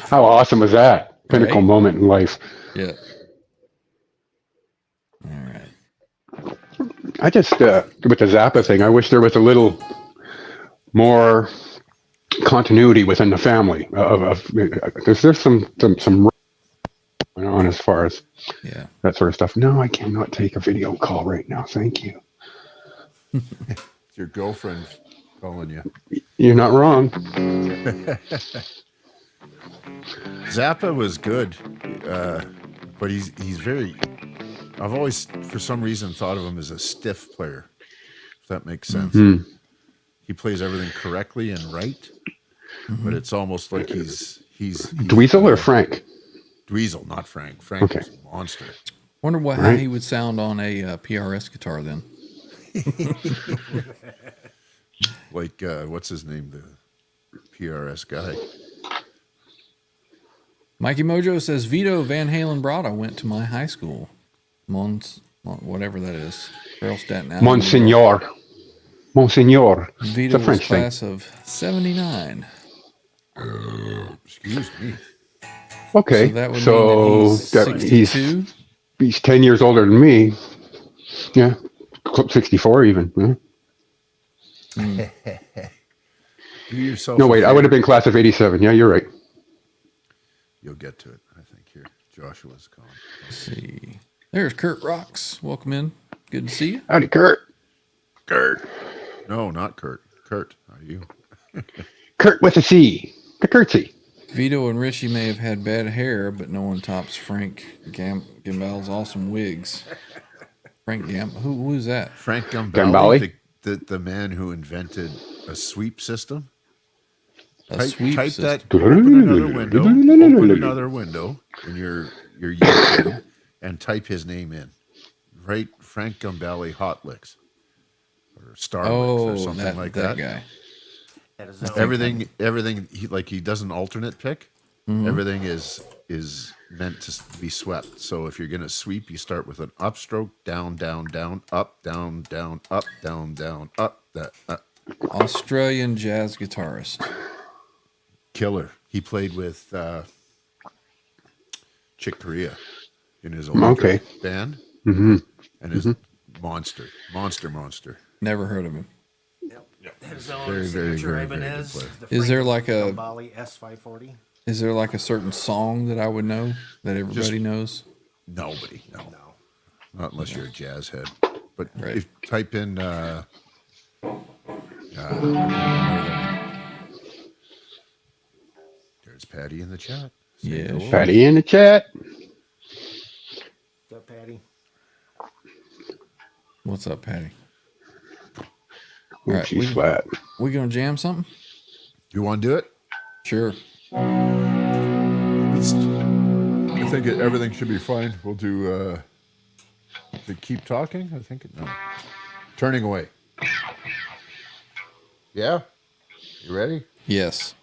How awesome was that? Pinnacle moment in life. Yeah. All right. I just, with the Zappa thing, I wish there was a little more continuity within the family because there's some on as far as that sort of stuff. No, I cannot take a video call right now. Thank you. It's your girlfriend calling you. You're not wrong. Zappa was good, but he's very. I've always, for some reason, thought of him as a stiff player. If that makes sense. Mm-hmm. He plays everything correctly and right, but it's almost like he's Dweezil or Frank? Dweezil, not Frank. Frank is a monster. Wonder how he would sound on a PRS guitar then. Like what's his name, the PRS guy? Mikey Mojo says Vito Van Halen Brada went to my high school. Whatever that is. Earl Staten Island. Monsignor. Vito It's a French was thing. class of 79. Excuse me. Okay. So that would So mean that he's 62. he's 10 years older than me. Yeah. 64 even. Yeah. Do yourself. No, a wait. I would have favor. been class of 87. Yeah, you're right. You'll get to it, I think. Here, Joshua's calling. Let's see. There's Kurt Rocks. Welcome in. Good to see you. Howdy, Kurt. Kurt. No, not Kurt. Kurt, how are you? Kurt with a C. The curtsy. Vito and Richie may have had bad hair, but no one tops Frank Gambale's awesome wigs. Frank who's that? Frank Gambale? Gambale, the man who invented a sweep system. Type that. Open another window in your YouTube and type his name in. Right, Frank Gambale Hot Licks or Star Licks or something like that. Guy. That is Everything. He does an alternate pick. Mm-hmm. Everything is meant to be swept. So if you're gonna sweep, you start with an upstroke, down, down, down, up, down, down, up, down, down, up. Australian jazz guitarist. Killer. He played with Chick Corea in his electric band, and his monster. Never heard of him. his own Very, very, signature very, very good Ibanez. player. The Is there Frank like a- Gambale S540? Is there like a certain song that I would know that everybody knows? Nobody. No. No. Not unless you're a jazz head. But Right. if type in there's Patty in the chat. Say Yeah. hello. Patty in the chat. What's up, Patty? What's up, Patty? Oh, right, she's flat. We gonna jam something? You want to do it? Sure. I think everything should be fine. We'll do. Keep talking. I think no. Turning away. Yeah. You ready? Yes.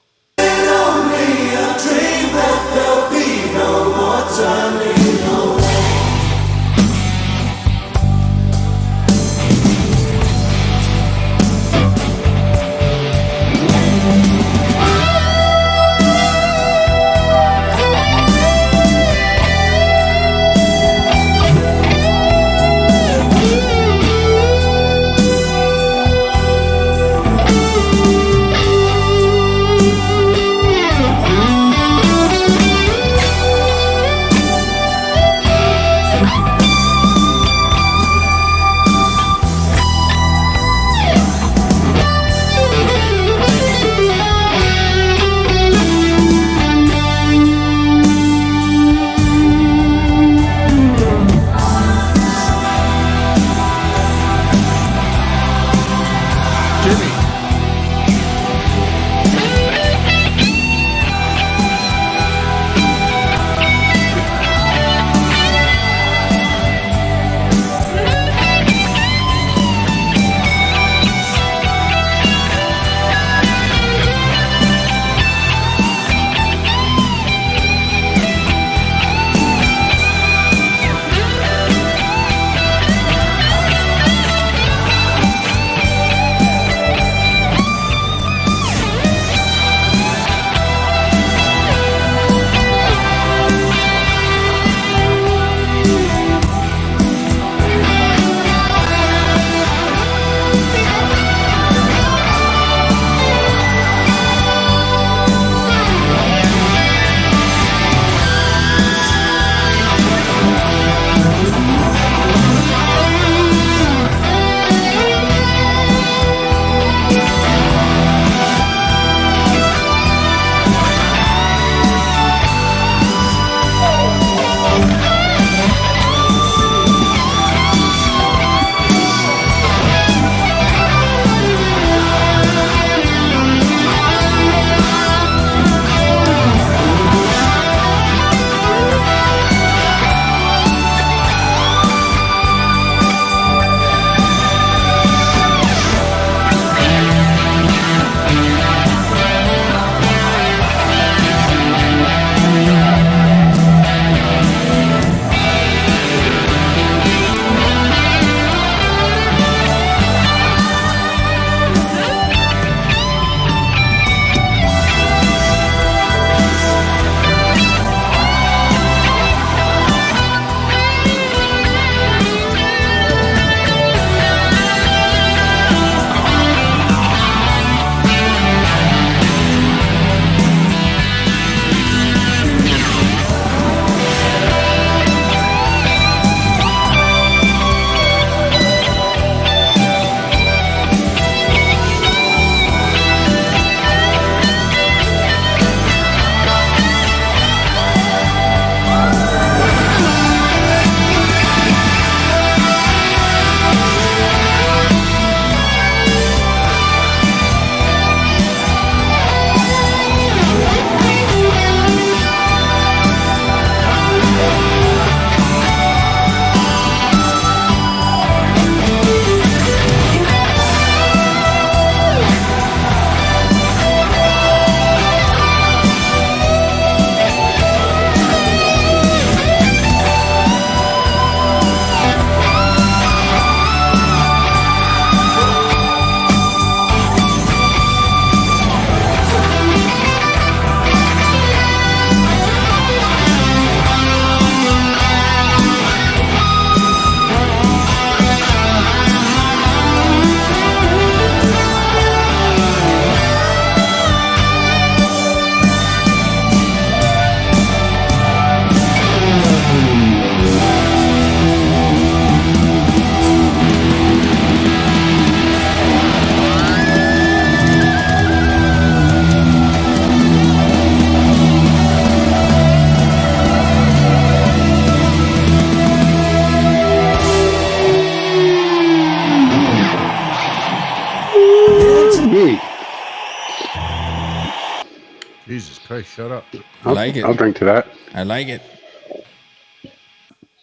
Jesus Christ, shut up. I like it. I'll drink to that. I like it.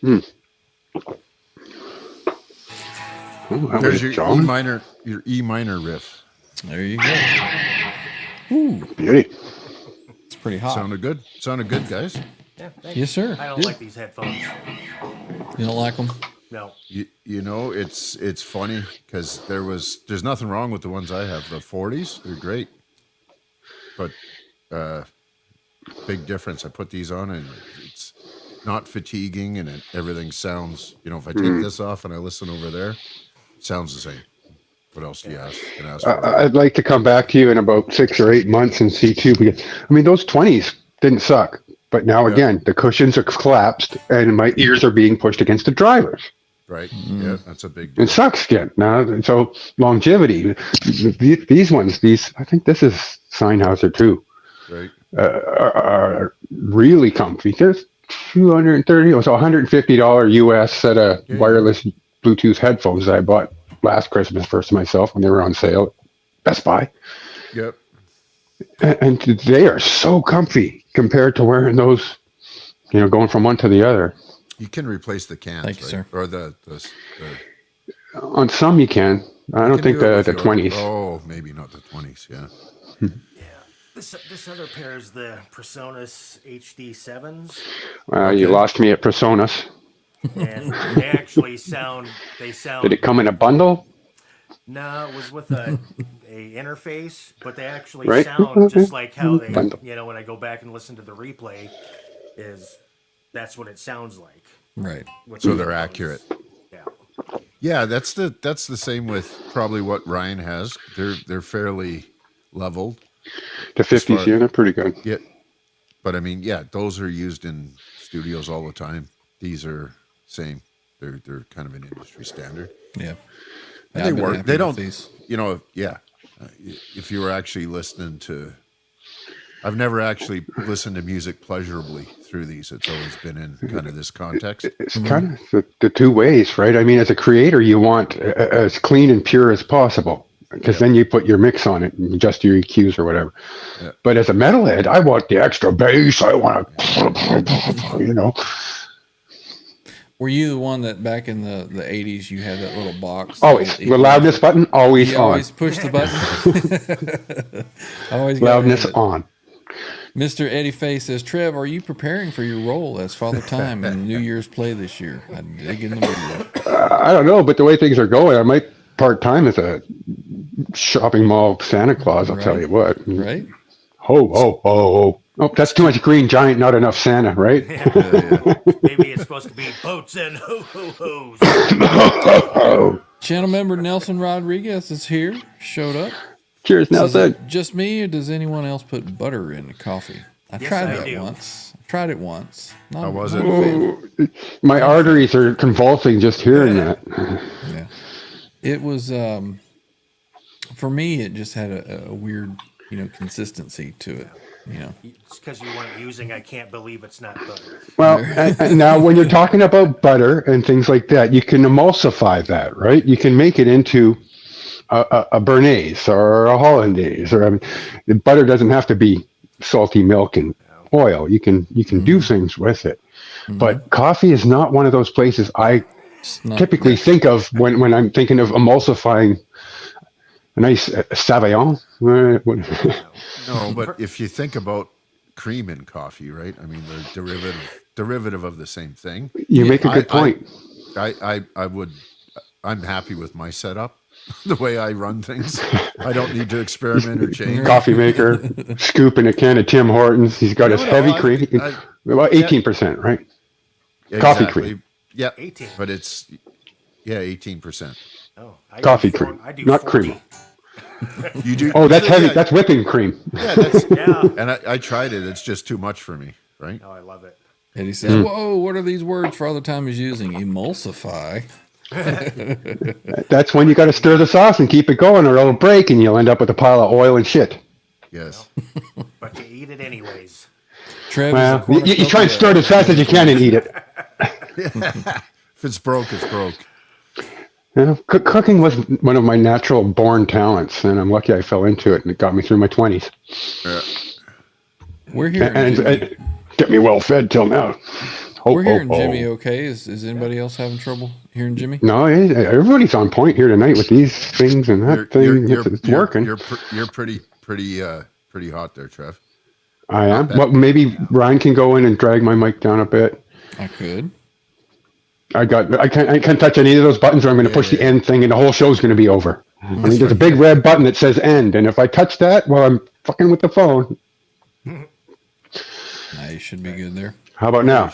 Oh, that There's was your John. E minor riff. There you go. Ooh, Beauty. it's pretty hot. Sounded good. Sounded good, guys. Yeah, thanks. Yes, sir. I don't Good. like these headphones. You don't like them? No. You know, it's funny because there's nothing wrong with the ones I have. The 40s, they're great, but big difference. I put these on and it's not fatiguing, and everything sounds. You know, if I take this off and I listen over there, it sounds the same. What else do you ask? Can ask for? I'd like to come back to you in about 6 or 8 months and see too, because I mean those 20s didn't suck, but now again the cushions are collapsed and my ears are being pushed against the drivers. Right. Yeah, that's a big deal. It sucks again. Now, so longevity. These ones, I think this is Sennheiser too, Right. are really comfy. There's 230, it was $150 US set of wireless Bluetooth headphones that I bought last Christmas for myself when they were on sale at Best Buy. Yep. And they are so comfy compared to wearing those, going from one to the other. You can replace the cans, Thank you, right? sir. Or the On some you can. I don't think the 20s. Oh, maybe not the 20s. Yeah. This other pair is the Presonus HD7s, You lost me at Presonus. and they actually sound. They sound. Did it come in a bundle? No, it was with a interface, but they actually Right. sound just like how they. Bundle. When I go back and listen to the replay, that's what it sounds like. Right. with So the they're headphones. accurate. Yeah. Yeah, that's the same with probably what Ryan has. They're fairly leveled. The 50s, yeah, they're pretty good. Yeah. But I mean, yeah, those are used in studios all the time. These are same. They're kind of an industry standard. Yeah. And I've they been work. happy They with don't. these. If you were actually listening to, I've never actually listened to music pleasurably through these. It's always been in kind of this context. It's kind of the two ways, right? I mean, as a creator, you want as clean and pure as possible, because then you put your mix on it and adjust your EQs or whatever. Yeah. But as a metalhead, I want the extra bass. I want to, Were you the one that back in the 80s you had that little box? always. Little The loudness button, always You on. always push the button. Always gotta Loudness have it. on. Mr. Eddie Faye says, Trev, are you preparing for your role as Father Time in New Year's play this year? I dig in the video. I don't know, but the way things are going, I might part-time as a shopping mall Santa Claus, I'll tell you what. Right? Ho, ho, ho, ho. Oh, that's too much green giant, not enough Santa, right? Maybe it's supposed to be boats and ho-ho-hos. Channel member Nelson Rodriguez is here, showed up. Cheers, Is Nelson. it just me, or does anyone else put butter in the coffee? I Yes, tried I that do. once. I tried it once. Not, How was not it? a fan. My arteries are convulsing just hearing that. Yeah. It was, for me, it just had a weird, consistency to it. It's because you weren't using I can't believe it's not butter. Well, and now when you're talking about butter and things like that, you can emulsify that, right? You can make it into a Bernaise or a Hollandaise, or the butter doesn't have to be salty milk and oil. You can do things with it. But coffee is not one of those places I typically think of when I'm thinking of emulsifying a nice Sauvignon. No, but if you think about cream in coffee, right? I mean, they're derivative of the same thing. You make a good point. I'm happy with my setup, the way I run things. I don't need to experiment or change. Coffee maker, scooping a can of Tim Hortons. He's got his heavy cream. About 18%, right? Coffee cream. Yeah, 18. but it's 18%. Oh, I Coffee do cream, I do not 40. cream. You do? Oh, that's heavy. Yeah, That's whipping cream. yeah, that's, Yeah. and I tried it. It's just too much for me, right? Oh, I love it. Eddie says, whoa, what are these words Father Time is using? Emulsify. That's when you got to stir the sauce and keep it going, or it'll break, and you'll end up with a pile of oil and shit. Yes. But you eat it anyways. Trev Well, is a you try and stir it as fast as you can and eat it. If it's broke, it's broke. Cooking was one of my natural born talents, and I'm lucky I fell into it, and it got me through my 20s. Yeah. We're hearing and Jimmy. get me well fed till now. We're hearing Jimmy okay. Is anybody else having trouble hearing Jimmy? No, everybody's on point here tonight with these things and that thing. It's working. You're pretty hot there, Trev. I am. Well, maybe Ryan can go in and drag my mic down a bit. I could. I can't touch any of those buttons, or I'm going to push the end thing, and the whole show's going to be over. I mean, there's a big red button that says end, and if I touch that while I'm fucking with the phone. Nah, you should be good there. How about now?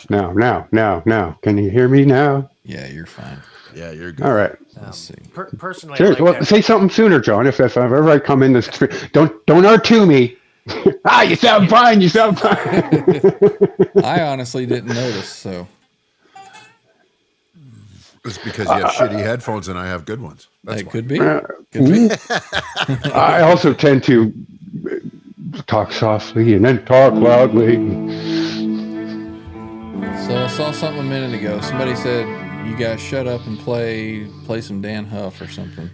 Now. Can you hear me now? Yeah, you're fine. Yeah, you're good. All right. Let's see. Personally, Sure. I like Well, that. say something sooner, John. If ever I come in this, don't R2 me. You sound fine. You sound fine. I honestly didn't notice, so. It's because you have shitty headphones and I have good ones. That's That why. could be. Could be. I also tend to talk softly and then talk loudly. So I saw something a minute ago. Somebody said you guys shut up and play some Dan Huff or something.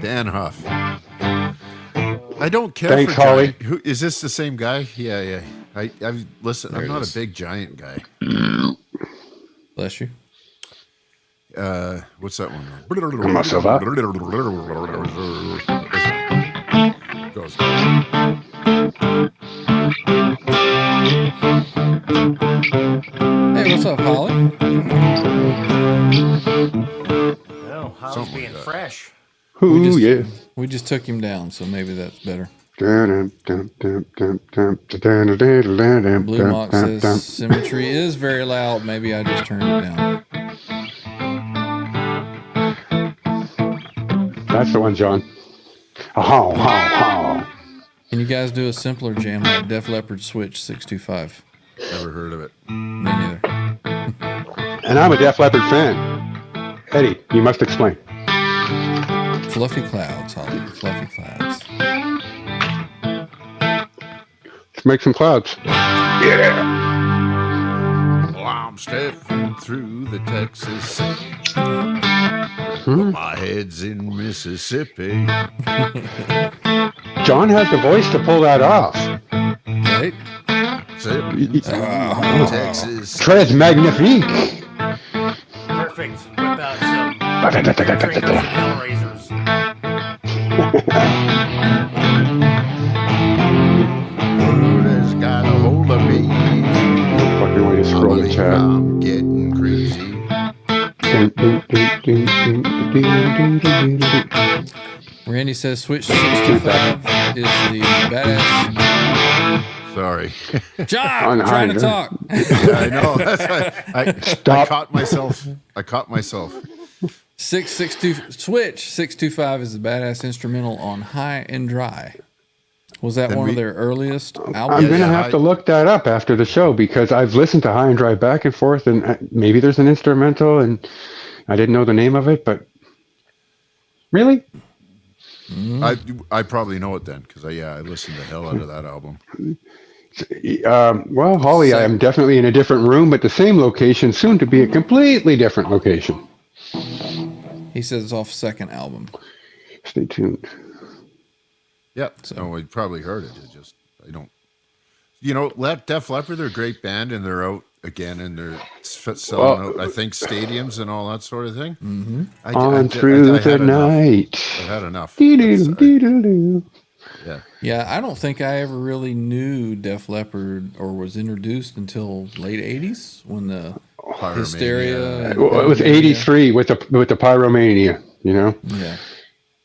Dan Huff. I don't care Thanks, for Holly. Giant. Who is this? The same guy? Yeah. Listen. There I'm it not is. a big Giant guy. Bless you. What's that one? Muscle up. Goes. Hey, what's up, Holly? No, Holly's Something like being that. fresh. Ooh, yeah. We just took him down, so maybe that's better. Blue Blue Mock says symmetry is very loud. Maybe I just turned it down. That's the one, John. How. Can you guys do a simpler jam like Def Leppard Switch 625? Never heard of it. Me neither. And I'm a Def Leppard fan. Eddie, you must explain. Fluffy clouds, Holly. Fluffy clouds. Let's make some clouds. Yeah. Oh, I'm stepping through the Texas. But my head's in Mississippi. John has the voice to pull that off. Right? Stepping through Texas. Très magnifique. Perfect. Without some drinkers and hellraisers. Lord has got a hold of me. Fucking way to I scroll the believe chat. I'm getting crazy. Randy says Switch 625 is the badass. Sorry. John, I'm trying to talk. I know. That's why I caught myself. Switch 625 is the badass instrumental on High and Dry. Was that Then one of we- their earliest I'm albums? going to have to look that up after the show because I've listened to High and Dry back and forth, and maybe there's an instrumental, and I didn't know the name of it, but really? I probably know it then because I listened the hell out of that album. Well, Holly, I am definitely in a different room, but the same location, soon to be a completely different location. He says it's off second album. Stay tuned. Yeah. So I probably heard it. I don't. Def Leppard, they're a great band, and they're out again, and they're selling out. I think stadiums and all that sort of thing. Mm-hmm. On through the night. I've had enough. Dee-doo-doo-doo-doo. Yeah. Yeah, I don't think I ever really knew Def Leppard or was introduced until late 80s when the Pyromania. Hysteria. and Well, it was Pyromania. 83 with the Pyromania, Yeah.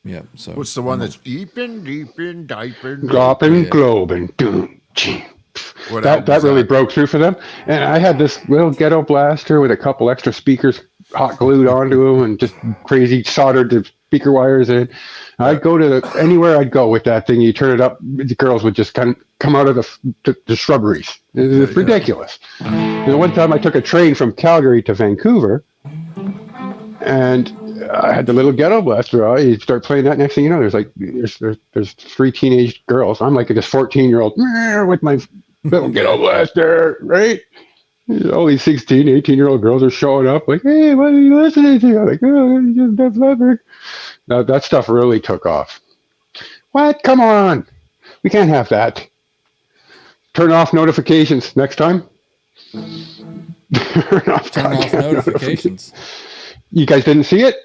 Yeah. So What's the one that's deep in, diaping? Dropping, Yeah. globing. Doom, ching. What album That is really broke through for them. And I had this little ghetto blaster with a couple extra speakers hot glued onto them and just crazy soldered the speaker wires in. I'd go to anywhere I'd go with that thing. You turn it up, the girls would just kind of come out of the shrubberies. It's ridiculous. One time I took a train from Calgary to Vancouver, and I had the little ghetto blaster. You start playing that. Next thing you know, there's three teenage girls. I'm like this 14-year-old with my little ghetto blaster, right? All these 16, 18-year-old girls are showing up like, hey, what are you listening to? I'm like, oh, just Def Leppard. Now, that stuff really took off. What? Come on. We can't have that. turn off notifications next time. Turn off notifications. You guys didn't see it?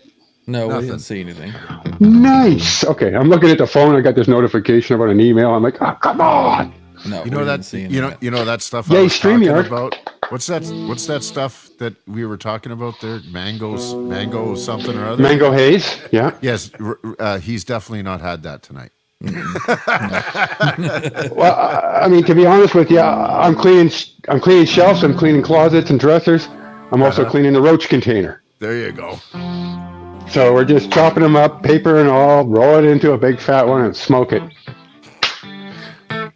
No, Nothing. we didn't see anything. Nice. Okay, I'm looking at the phone. I got this notification about an email. I'm like, oh, come on. No, You know we that didn't see anything. you know that stuff Yay, I was talking StreamYard. about. What's that stuff that we were talking about there? Mango something or other. Mango haze. Yeah. Yes, he's definitely not had that tonight. Well, I mean, to be honest with you, I'm cleaning shelves. I'm cleaning closets and dressers. I'm also cleaning the roach container. There you go. So we're just chopping them up, paper and all, roll it into a big fat one and smoke it.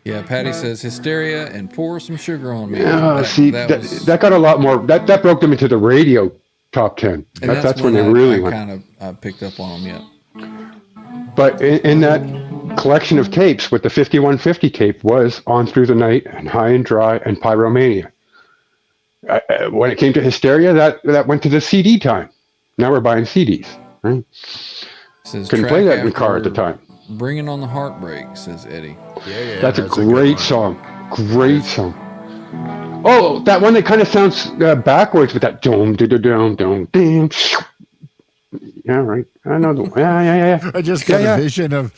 Yeah, Patty says hysteria and pour some sugar on me. That got a lot more. That broke them into the radio top 10. And That's when they really went. kind of picked up on them. Yeah. But in that collection of tapes, with the 5150 tape was On Through the Night and High and Dry and Pyromania. When it came to hysteria, that went to the CD time. Now we're buying CDs. Right? Says Couldn't play that in the car at the time. Bringing on the Heartbreak, says Eddie. Yeah. That's a great song. Great song. Oh, that one that kind of sounds backwards with that dum dum dum dum. Yeah, right. I know the. Yeah. I just got a vision of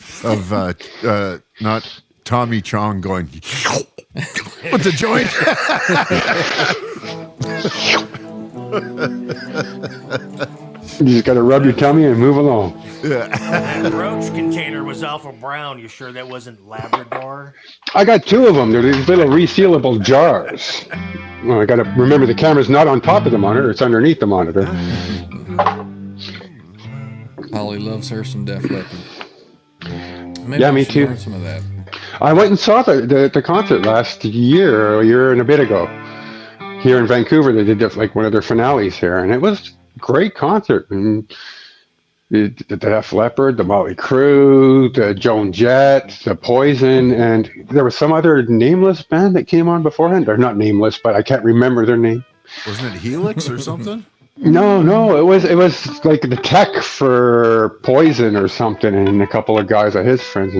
not Tommy Chong going with the joint. You just got to rub your tummy and move along. That roach container was Alpha Brown. You sure that wasn't Labrador? I got two of them. They're these little resealable jars. Well, I got to remember the camera's not on top of the monitor; it's underneath the monitor. Holly loves her some Def Leppard. Maybe Yeah, we me should too. learn some of that. I went and saw the concert last year, a year and a bit ago, here in Vancouver. They did like one of their finales here, and it was a great concert. And the Def Leppard, the Motley Crue, the Joan Jett, the Poison, and there was some other nameless band that came on beforehand. They're not nameless, but I can't remember their name. Wasn't it Helix or something? No, it was like the tech for Poison or something, and a couple of guys of his friends.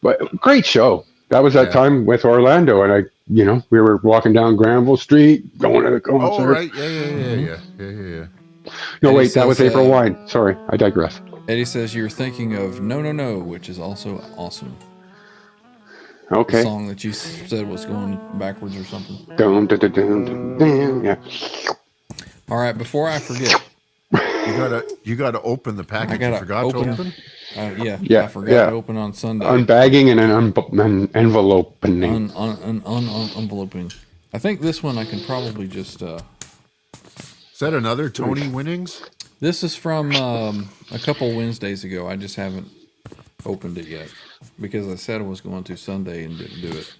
But great show. That was that time with Orlando, and we were walking down Granville Street, going to the concert. Oh, right. Yeah. No, wait, says, that was April Wine. Sorry, I digress. Eddie says you're thinking of No, which is also awesome. The Okay. song that you said was going backwards or something. Dun, dun, dun, dun, dun, yeah. All right, before I forget, You gotta open the package. I gotta You forgot to open. I forgot to open on Sunday. Unbagging and an enveloping. Enveloping. I think this one I can probably just. Is that another Tony Winnings? This is from a couple Wednesdays ago. I just haven't opened it yet because I said I was going to Sunday and didn't do it.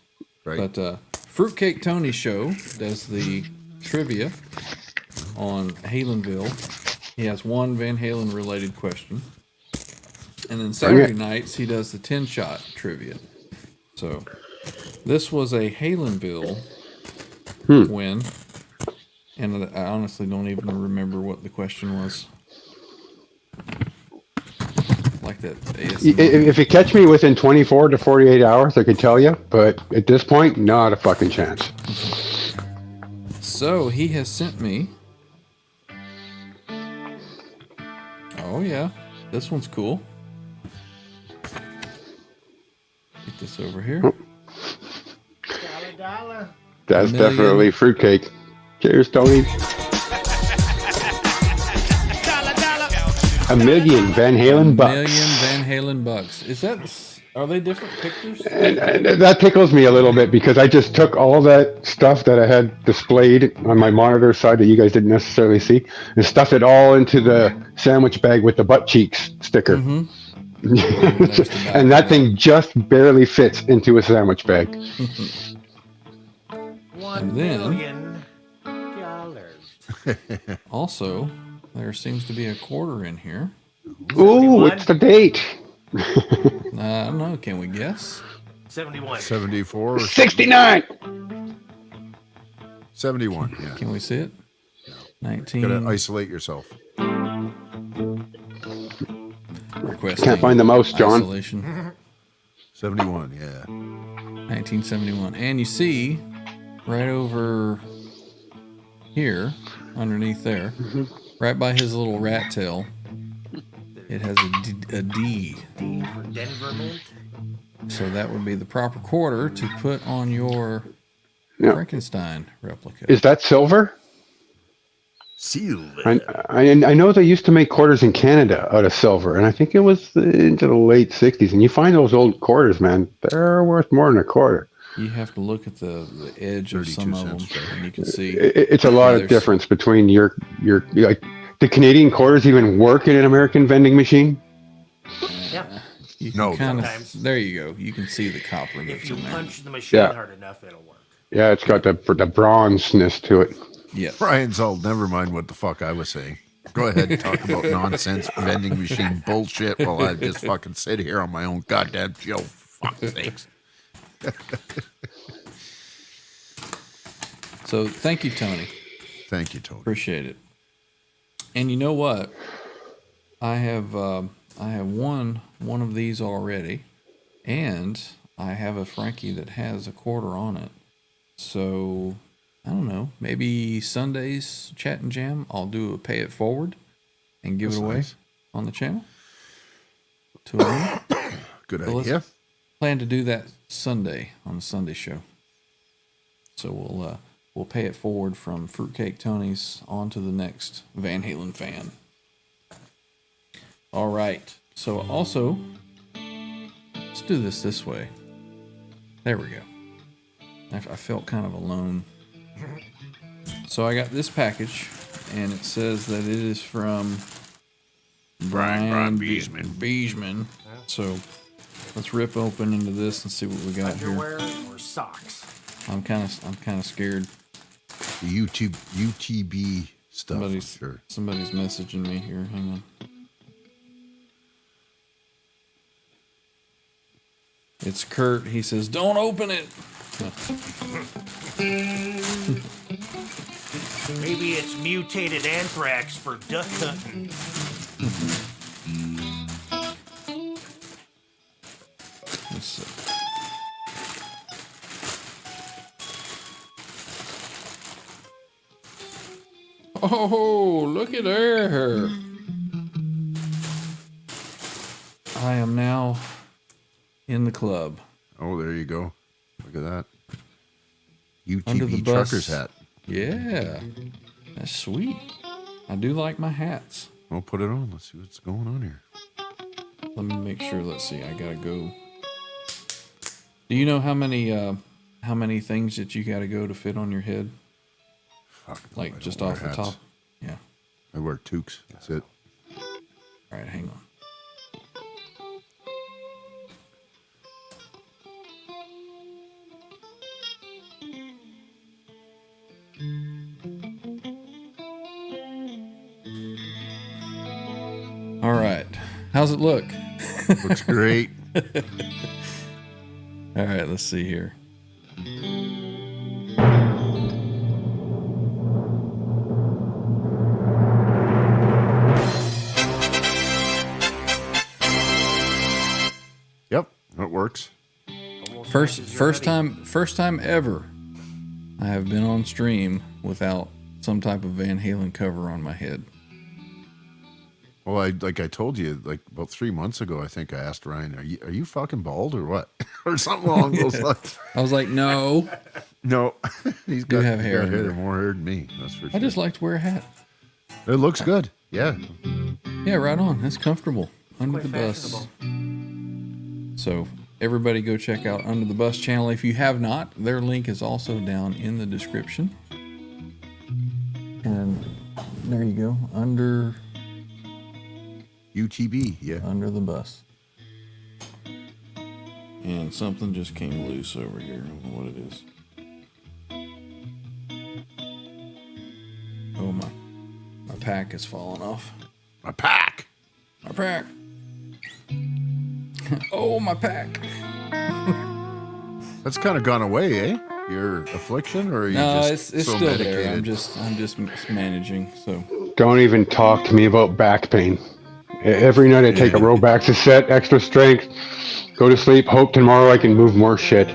Right. But Fruitcake Tony Show does the trivia on Halenville. He has one Van Halen related question. And then Saturday nights he does the 10-shot trivia. So this was a Halenville win. And I honestly don't even remember what the question was. Like that ASMR. If you catch me within 24 to 48 hours, I could tell you. But at this point, not a fucking chance. So he has sent me. Oh yeah, this one's cool. Get this over here. $1. That's Million. definitely fruitcake. Cheers, Tony. $1 million Van Halen bucks. Million Van Halen bucks. Is that? Are they different pictures? And that tickles me a little bit because I just took all that stuff that I had displayed on my monitor side that you guys didn't necessarily see and stuffed it all into the sandwich bag with the butt cheeks sticker. Mm-hmm. And that thing just barely fits into a sandwich bag. And then- $1 Also, there seems to be a quarter in here. Ooh, what's the date? I don't know. Can we guess? 71. 74 or 69. 71. Yeah. Can we see it? 19. Gotta isolate yourself. Requesting Can't find the mouse, John. Isolation. 71. Yeah. 1971. And you see, right over here, underneath there, right by his little rat tail, it has a D. D for Denver Mint. So that would be the proper quarter to put on your Yeah. Frankenstein replica. Is that silver? Silver. I know they used to make quarters in Canada out of silver, and I think it was into the late 60s. And you find those old quarters, man, they're worth more than a quarter. You have to look at the edge of some of them, and you can see. It's a lot of difference between your like the Canadian quarters even work in an American vending machine. Yeah. You can No, kind sometimes. of. There you go. You can see the copper If that's you in there. punch the machine Yeah. hard enough, it'll work. Yeah, it's got the bronzeness to it. Yeah. Brian's all, never mind what the fuck I was saying. Go ahead and talk about nonsense vending machine bullshit while I just fucking sit here on my own goddamn show. Fuck's sakes. So thank you, Tony. Thank you, Tony. Appreciate it. And you know what? I have won one of these already, and I have a Frankie that has a quarter on it. So I don't know. Maybe Sunday's Chat and Jam, I'll do a pay it forward and give it away nice. on the channel to a winner. Good So let's idea. plan to do that Sunday on the Sunday show. So we'll pay it forward from Fruitcake Tony's on to the next Van Halen fan. All right. So also, let's do this way. There we go. I felt kind of alone. So I got this package, and it says that it is from Brian Beesman. So let's rip open into this and see what we got here. Underwear or socks? I'm kind of scared. The UTB stuff. Somebody's messaging me here. Hang on. It's Kurt. He says, "Don't open it." Maybe it's mutated anthrax for duck hunting. Let's see. Oh, look at her. I am now in the club. Oh, there you go. Look at that. Under the UTB bus. trucker's hat. Yeah, that's sweet. I do like my hats. I'll put it on. Let's see what's going on here. Let me make sure. Let's see. I gotta go. Do you know how many things that you gotta go to fit on your head? Fuck. no, I Like don't just wear off the hats. top? Yeah. I wear toques. That's it. All right, hang on. All right. How's it look? Looks great. All right, let's see here. Yep, it works. Almost First matches your hoodie. first time ever I have been on stream without some type of Van Halen cover on my head. Well, I told you, like about 3 months ago, I think I asked Ryan, "Are you fucking bald or what?" or something along those lines. I was like, no, No, he's got, have he's hair got under. more hair than me. That's for sure. I just like to wear a hat. It looks good. Yeah, Yeah, right on. That's comfortable. Under Quite the bus. fashionable. So everybody go check out Under the Bus channel. If you have not, their link is also down in the description. And there you go. Under UTB. Yeah. the bus. And something just came loose over here. I don't know what it is. Oh, my pack is falling off. A pack. My pack. Oh, my pack. That's kind of gone away, eh? Your affliction, or are you No, just it's so still medicated? there. I'm just managing. So Don't even talk to me about back pain. Every night I take a Robaxis set, extra strength, go to sleep, hope tomorrow I can move more shit.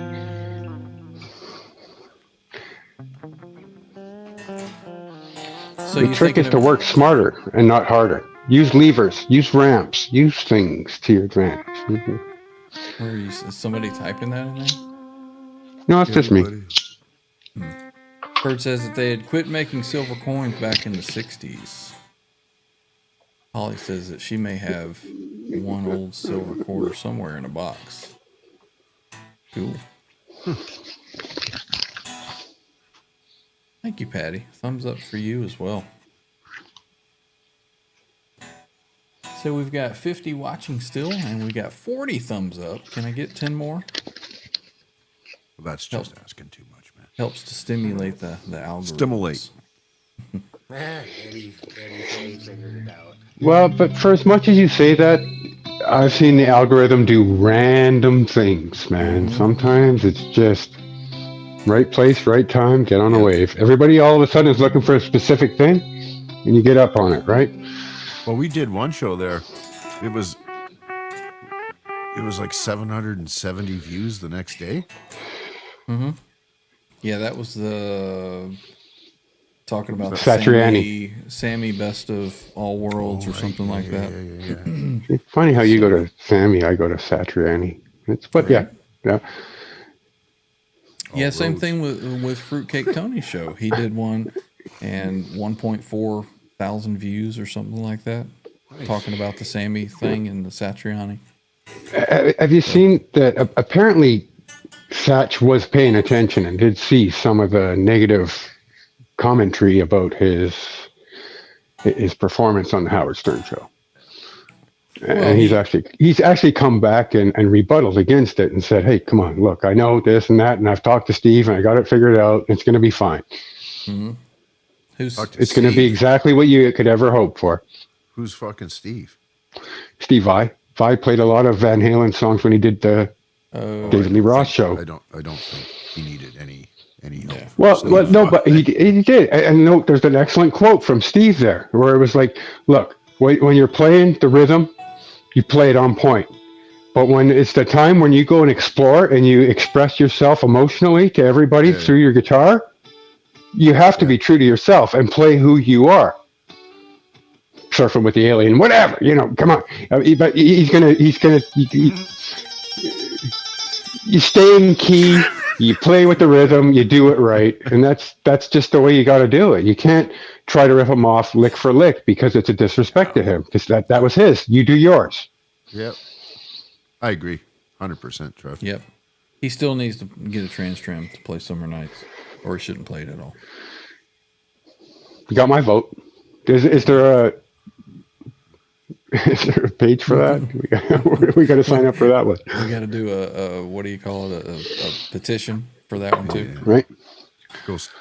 So The you're trick is thinking to work smarter and not harder. Use levers, use ramps, use things to your advantage. Mhm. where is somebody typing that in there? No, it's just me. Buddy. Bird says that they had quit making silver coins back in the 60s. Holly says that she may have one old silver quarter somewhere in a box. Cool. Thank you, Patty. Thumbs up for you as well. So we've got 50 watching still, and we got 40 thumbs up. Can I get 10 more? Well, that's just asking too much, man. Helps to stimulate the algorithm. Stimulate. Eddie figured it out. Well, but for as much as you say that, I've seen the algorithm do random things, man. Sometimes it's just right place, right time, get on a wave. Everybody all of a sudden is looking for a specific thing, and you get up on it, right? Well, we did one show there. It was like 770 views the next day. Yeah, that was the talking about the Satriani. Sammy Best of All Worlds or something like that. Yeah. It's funny how you go to Sammy, I go to Satriani. But yeah. Yeah, same thing with Fruitcake Tony's show. He did one and 1.4 thousand views or something like that, talking about the Sammy thing and the Satriani. Have you seen that? Apparently, Satch was paying attention and did see some of the negative commentary about his performance on the Howard Stern show. And he's actually come back and rebutted against it and said, "Hey, come on, look, I know this and that, and I've talked to Steve and I got it figured out. It's going to be fine. It's going to be exactly what you could ever hope for." Who's fucking Steve? Steve Vai. Vai played a lot of Van Halen songs when he did the David Lee Roth show. I don't think he needed any help. Well, no, but he did. And no, there's an excellent quote from Steve there where it was like, "Look, when you're playing the rhythm, you play it on point. But when it's the time when you go and explore and you express yourself emotionally to everybody through your guitar, you have to be true to yourself and play who you are. Surfing with the alien, whatever, come on." But he's gonna, you stay in key, you play with the rhythm, you do it right. And that's just the way you got to do it. You can't try to rip him off lick for lick because it's a disrespect to him, because that was his. You do yours. Yep. I agree. 100%, Trev. Yep. He still needs to get a TransTrem to play Summer Nights, or he shouldn't play it at all. You got my vote. Is there a page for that? We got to sign up for that one. We got to do a what do you call it? A petition for that one too. Right?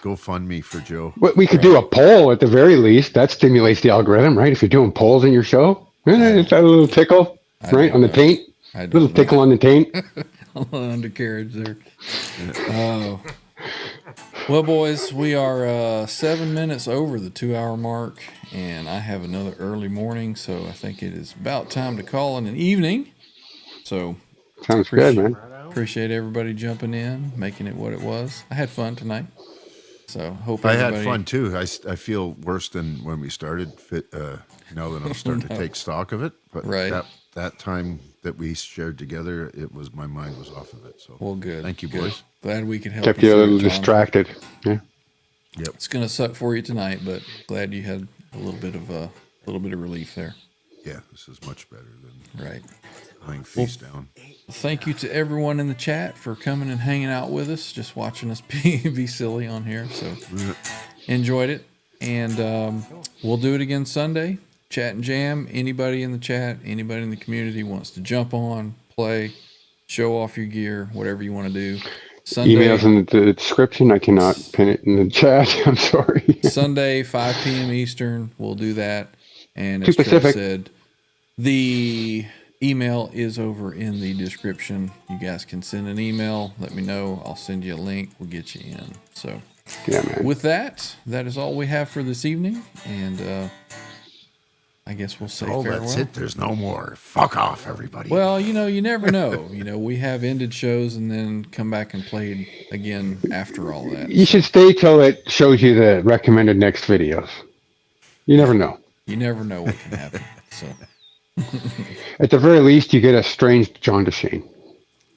Go fund me for Joe. We could do a poll at the very least. That stimulates the algorithm, right? If you're doing polls in your show, it's a little tickle, right, on the taint. A little tickle on the taint. A little undercarriage there. Oh. Well, boys, we are 7 minutes over the 2-hour mark, and I have another early morning, so I think it is about time to call in an evening. So, sounds good, man. Appreciate everybody jumping in, making it what it was. I had fun tonight, so hope I everybody... had fun too. I feel worse than when we started. Now that I'm starting to take stock of it, but that time that we shared together, my mind was off of it. So, well, good. Thank you, good. boys. Glad we could help. Kept you a little distracted. Yeah. Yep. It's gonna suck for you tonight, but glad you had a little bit of relief there. Yeah, this is much better than laying face down. Thank you to everyone in the chat for coming and hanging out with us, just watching us be silly on here. So enjoyed it, and we'll do it again Sunday. Chat and jam. Anybody in the chat, anybody in the community wants to jump on, play, show off your gear, whatever you want to do. Sunday, emails in the description. I cannot pin it in the chat. I'm sorry. Sunday, 5 p.m. Eastern. We'll do that. And as Trev said, the email is over in the description. You guys can send an email. Let me know. I'll send you a link. We'll get you in. So, yeah, man. With that is all we have for this evening. And I guess we'll say farewell. That's it. There's no more. Fuck off, everybody. Well, you never know. We have ended shows and then come back and played again after all that. You should stay till it shows you the recommended next videos. You never know. You never know what can happen. So At the very least, you get a strange John DeShane.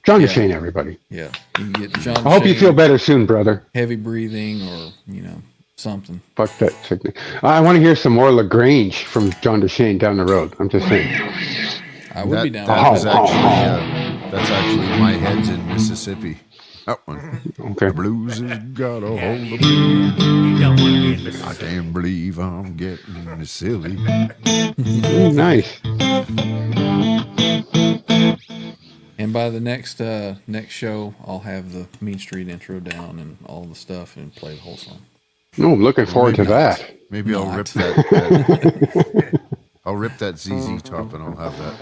John DeShane, everybody. yeah, you can get John. I hope you Shane, feel better soon, brother. heavy breathing, or something. Fuck that sickness. I want to hear some more LaGrange from John DeShane down the road. I'm just saying. I would be down. That with was actually, that's actually My Head's in Mississippi. That one. Okay. The blues has got a hold of me. You don't want to be in I Mississippi. can't believe I'm getting silly. Nice. And by the next show, I'll have the Mean Street intro down and all the stuff and play the whole song. No, I'm looking forward to that. Maybe I'll Not. rip that I'll rip that ZZ top and I'll have that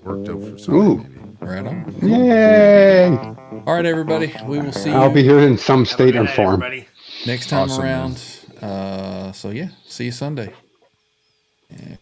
worked out for something. Ooh. Maybe. Right on. Yay! All right, everybody. We will see I'll you be here in some Have a state good or night, form. everybody. next time Awesome, around. So yeah, see you Sunday. Yeah.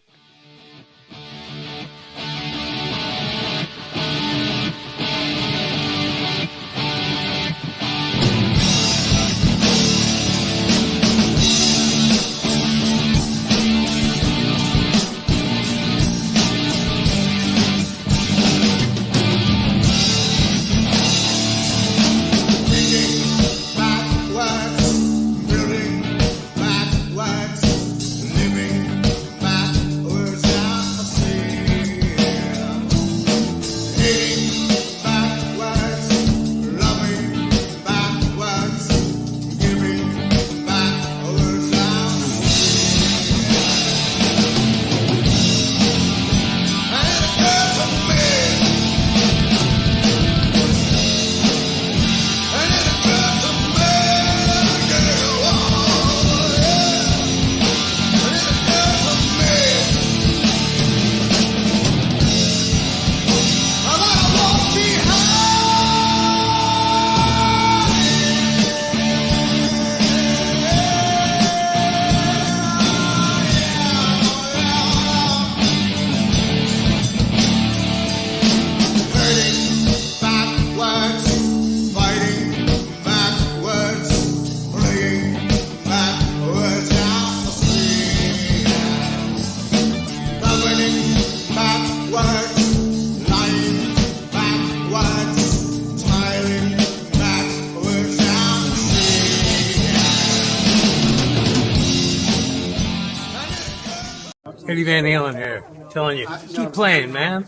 Eddie Van Halen here, telling you, keep playing, man.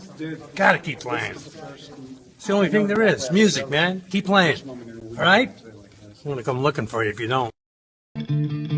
Gotta keep playing. It's the only thing there is. Music, man. Keep playing. All right? I'm gonna come looking for you if you don't.